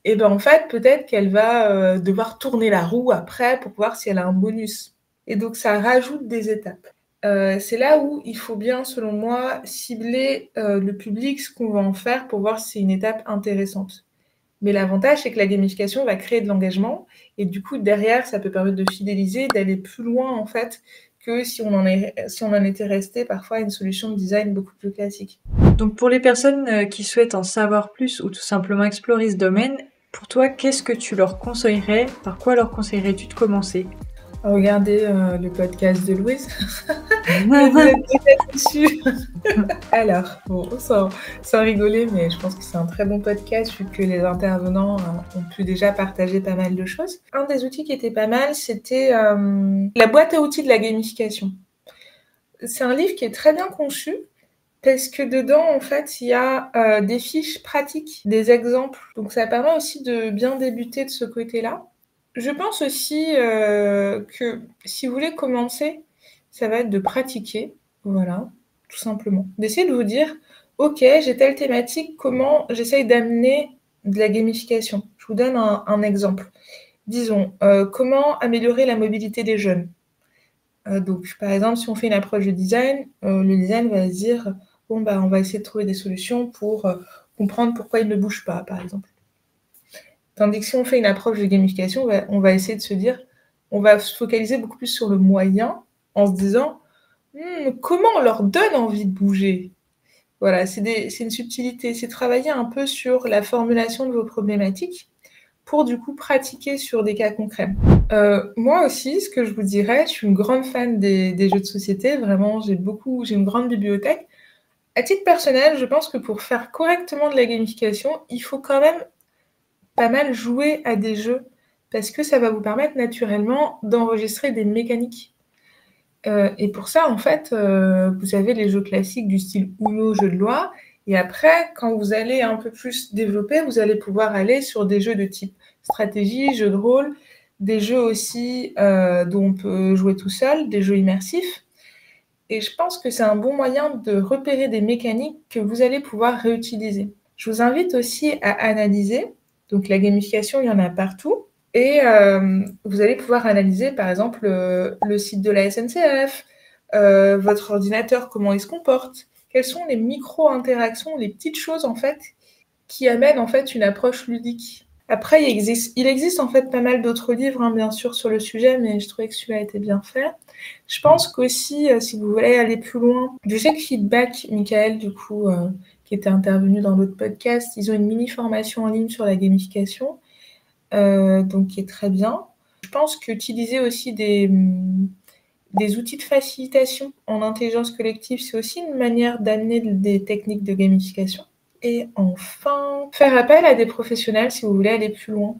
et ben en fait, peut-être qu'elle va devoir tourner la roue après pour voir si elle a un bonus. Et donc, ça rajoute des étapes. C'est là où il faut bien, selon moi, cibler le public, ce qu'on va en faire pour voir si c'est une étape intéressante. Mais l'avantage, c'est que la gamification va créer de l'engagement et du coup, derrière, ça peut permettre de fidéliser, d'aller plus loin en fait que si on en était resté parfois à une solution de design beaucoup plus classique. Donc pour les personnes qui souhaitent en savoir plus ou tout simplement explorer ce domaine, pour toi, qu'est-ce que tu leur conseillerais? Par quoi leur conseillerais-tu de commencer? Regardez le podcast de Louise. Vous êtes peut-être dessus. Alors, bon, sans rigoler, mais je pense que c'est un très bon podcast vu que les intervenants ont pu déjà partager pas mal de choses. Un des outils qui était pas mal, c'était la boîte à outils de la gamification. C'est un livre qui est très bien conçu parce que dedans, en fait, il y a des fiches pratiques, des exemples. Donc ça permet aussi de bien débuter de ce côté-là. Je pense aussi que si vous voulez commencer, ça va être de pratiquer, voilà, tout simplement. D'essayer de vous dire, ok, j'ai telle thématique, comment j'essaye d'amener de la gamification. Je vous donne un exemple. Disons, comment améliorer la mobilité des jeunes. Donc, par exemple, si on fait une approche de design, le design va se dire, bon, on va essayer de trouver des solutions pour comprendre pourquoi ils ne bougent pas, par exemple. Tandis que si on fait une approche de gamification, on va essayer de se dire, on va se focaliser beaucoup plus sur le moyen en se disant, comment on leur donne envie de bouger? Voilà, c'est une subtilité, c'est travailler un peu sur la formulation de vos problématiques pour du coup pratiquer sur des cas concrets. Moi aussi, ce que je vous dirais, je suis une grande fan des jeux de société, vraiment j'ai une grande bibliothèque. À titre personnel, je pense que pour faire correctement de la gamification, il faut quand même pas mal jouer à des jeux parce que ça va vous permettre naturellement d'enregistrer des mécaniques. Et pour ça, en fait, vous avez les jeux classiques du style Uno, jeu de loi et après, quand vous allez un peu plus développer, vous allez pouvoir aller sur des jeux de type stratégie, jeu de rôle, des jeux aussi, dont on peut jouer tout seul, des jeux immersifs et je pense que c'est un bon moyen de repérer des mécaniques que vous allez pouvoir réutiliser. Je vous invite aussi à analyser, donc la gamification, il y en a partout et vous allez pouvoir analyser, par exemple, le site de la SNCF, votre ordinateur, comment il se comporte, quelles sont les micro-interactions, les petites choses, en fait, qui amènent, en fait, une approche ludique. Après, il existe en fait pas mal d'autres livres, hein, bien sûr, sur le sujet, mais je trouvais que celui-là était bien fait. Je pense qu'aussi, si vous voulez aller plus loin, je sais que Feedback, Michael, du coup, qui était intervenu dans l'autre podcast, ils ont une mini-formation en ligne sur la gamification, donc qui est très bien. Je pense qu'utiliser aussi des outils de facilitation en intelligence collective, c'est aussi une manière d'amener des techniques de gamification. Et enfin, faire appel à des professionnels si vous voulez aller plus loin,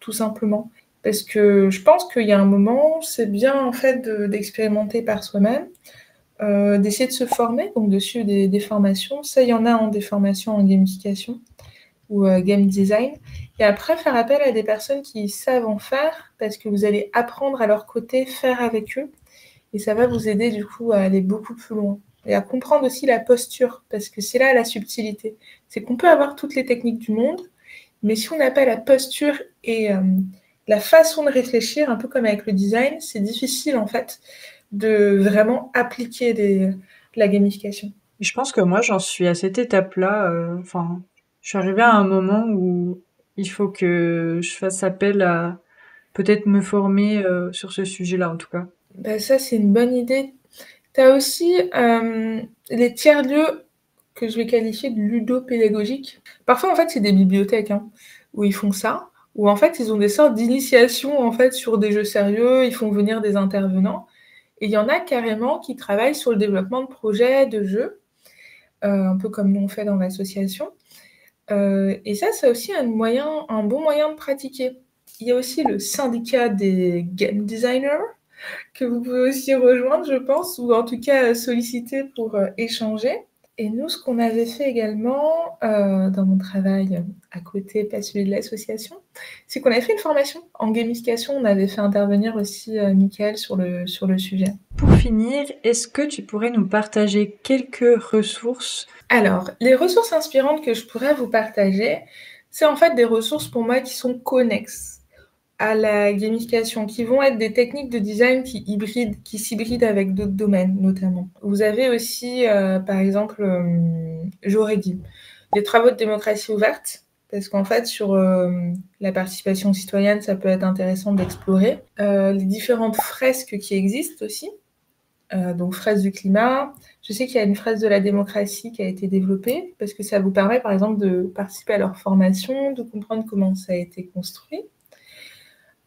tout simplement. Parce que je pense qu'il y a un moment, c'est bien en fait d'expérimenter par soi-même, d'essayer de se former, donc de suivre des formations. Ça, il y en a des formations en gamification ou game design. Et après, faire appel à des personnes qui savent en faire, parce que vous allez apprendre à leur côté, faire avec eux. Et ça va vous aider du coup à aller beaucoup plus loin. Et à comprendre aussi la posture, parce que c'est là la subtilité. C'est qu'on peut avoir toutes les techniques du monde, mais si on n'a pas la posture et la façon de réfléchir, un peu comme avec le design, c'est difficile en fait de vraiment appliquer la gamification. Je pense que moi, j'en suis à cette étape-là. Enfin, je suis arrivée à un moment où il faut que je fasse appel à peut-être me former sur ce sujet-là, en tout cas. Bah, ça, c'est une bonne idée. Tu as aussi les tiers-lieux que je vais qualifier de ludopédagogiques. Parfois, en fait, c'est des bibliothèques où ils font ça, où en fait, ils ont des sortes d'initiations en fait, sur des jeux sérieux, ils font venir des intervenants. Et il y en a carrément qui travaillent sur le développement de projets, de jeux, un peu comme nous on fait dans l'association. Et ça, c'est aussi un bon moyen de pratiquer. Il y a aussi le syndicat des game designers, que vous pouvez aussi rejoindre, je pense, ou en tout cas solliciter pour échanger. Et nous, ce qu'on avait fait également dans mon travail à côté, pas celui de l'association, c'est qu'on avait fait une formation en gamification. On avait fait intervenir aussi Mickaël sur le sujet. Pour finir, est-ce que tu pourrais nous partager quelques ressources? Alors, les ressources inspirantes que je pourrais vous partager, c'est en fait des ressources pour moi qui sont connexes à la gamification, qui vont être des techniques de design qui s'hybrident avec d'autres domaines, notamment. Vous avez aussi, par exemple, j'aurais dit, les travaux de démocratie ouverte, parce qu'en fait, sur la participation citoyenne, ça peut être intéressant d'explorer. Les différentes fresques qui existent aussi, donc fresque du climat. Je sais qu'il y a une fresque de la démocratie qui a été développée, parce que ça vous permet, par exemple, de participer à leur formation, de comprendre comment ça a été construit.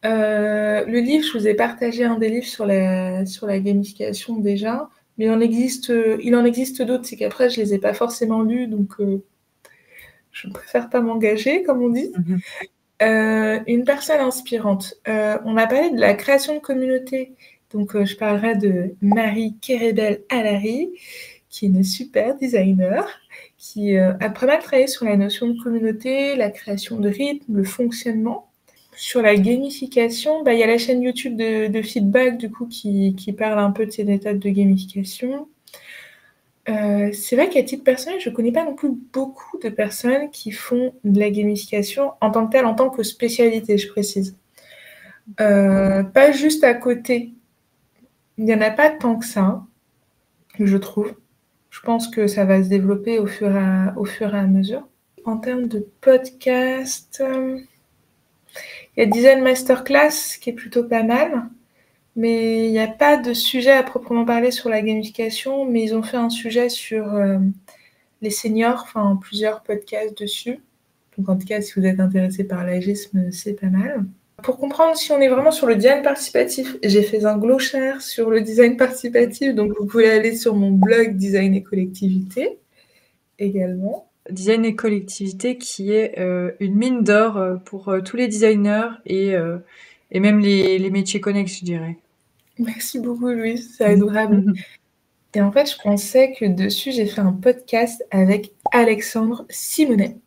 Le livre, je vous ai partagé un des livres sur la gamification déjà, mais il en existe d'autres, c'est qu'après je les ai pas forcément lus, donc je préfère pas m'engager, comme on dit. Une personne inspirante. On a parlé de la création de communauté, donc je parlerai de Marie Kerebel-Allary, qui est une super designer, qui a pas mal travaillé sur la notion de communauté, la création de rythme, le fonctionnement. Sur la gamification, il y a la chaîne YouTube de Feedback, du coup, qui parle un peu de ces méthodes de gamification. C'est vrai qu'à titre personnel, je ne connais pas non plus beaucoup de personnes qui font de la gamification en tant que telle, en tant que spécialité, je précise. Pas juste à côté. Il n'y en a pas tant que ça, je trouve. Je pense que ça va se développer au fur et à mesure. En termes de podcast... Il y a Design Masterclass qui est plutôt pas mal, mais il n'y a pas de sujet à proprement parler sur la gamification, mais ils ont fait un sujet sur les seniors, enfin plusieurs podcasts dessus. Donc en tout cas, si vous êtes intéressé par l'agisme, c'est pas mal. Pour comprendre si on est vraiment sur le design participatif, j'ai fait un glossaire sur le design participatif, donc vous pouvez aller sur mon blog Design et collectivité également. Design et collectivité qui est une mine d'or pour tous les designers et même les métiers connexes, je dirais. Merci beaucoup, Louise, c'est adorable. Et en fait, je pensais que dessus, j'ai fait un podcast avec Alexandre Simonet,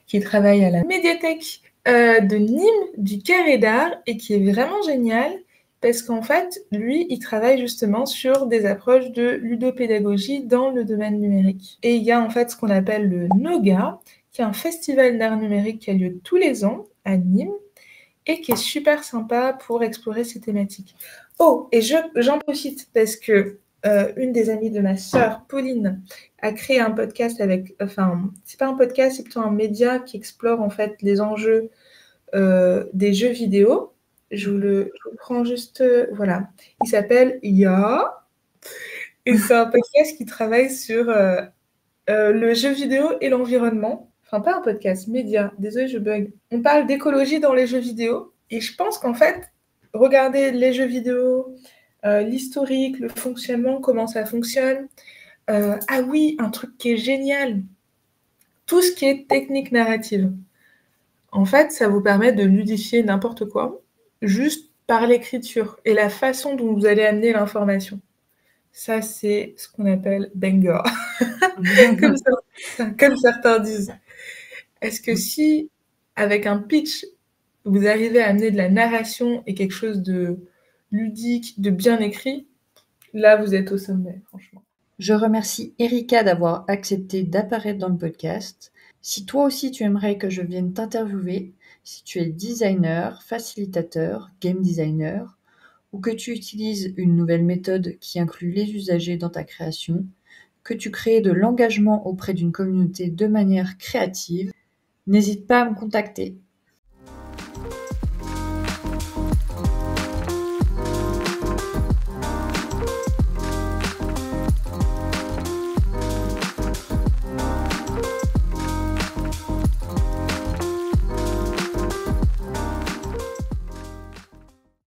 qui travaille à la médiathèque de Nîmes, du Carré d'Art, et qui est vraiment génial, parce qu'en fait, lui, il travaille justement sur des approches de ludopédagogie dans le domaine numérique. Et il y a en fait ce qu'on appelle le NOGA, qui est un festival d'art numérique qui a lieu tous les ans à Nîmes, et qui est super sympa pour explorer ces thématiques. Oh, et j'en profite parce que une des amies de ma sœur, Pauline, a créé un podcast avec... Enfin, c'est pas un podcast, c'est plutôt un média qui explore en fait les enjeux des jeux vidéo. Je vous le prends juste... voilà. Il s'appelle Ya. Et c'est un podcast qui travaille sur le jeu vidéo et l'environnement. Enfin, pas un podcast, média. Désolée, je bug. On parle d'écologie dans les jeux vidéo. Et je pense qu'en fait, regarder les jeux vidéo, l'historique, le fonctionnement, comment ça fonctionne. Ah oui, un truc qui est génial. Tout ce qui est technique narrative. En fait, ça vous permet de ludifier n'importe quoi, juste par l'écriture et la façon dont vous allez amener l'information. Ça, c'est ce qu'on appelle banger. comme certains disent. Est-ce que si, avec un pitch, vous arrivez à amener de la narration et quelque chose de ludique, de bien écrit, là, vous êtes au sommet, franchement. Je remercie Erika d'avoir accepté d'apparaître dans le podcast. Si toi aussi tu aimerais que je vienne t'interviewer, si tu es designer, facilitateur, game designer, ou que tu utilises une nouvelle méthode qui inclut les usagers dans ta création, que tu crées de l'engagement auprès d'une communauté de manière créative, n'hésite pas à me contacter.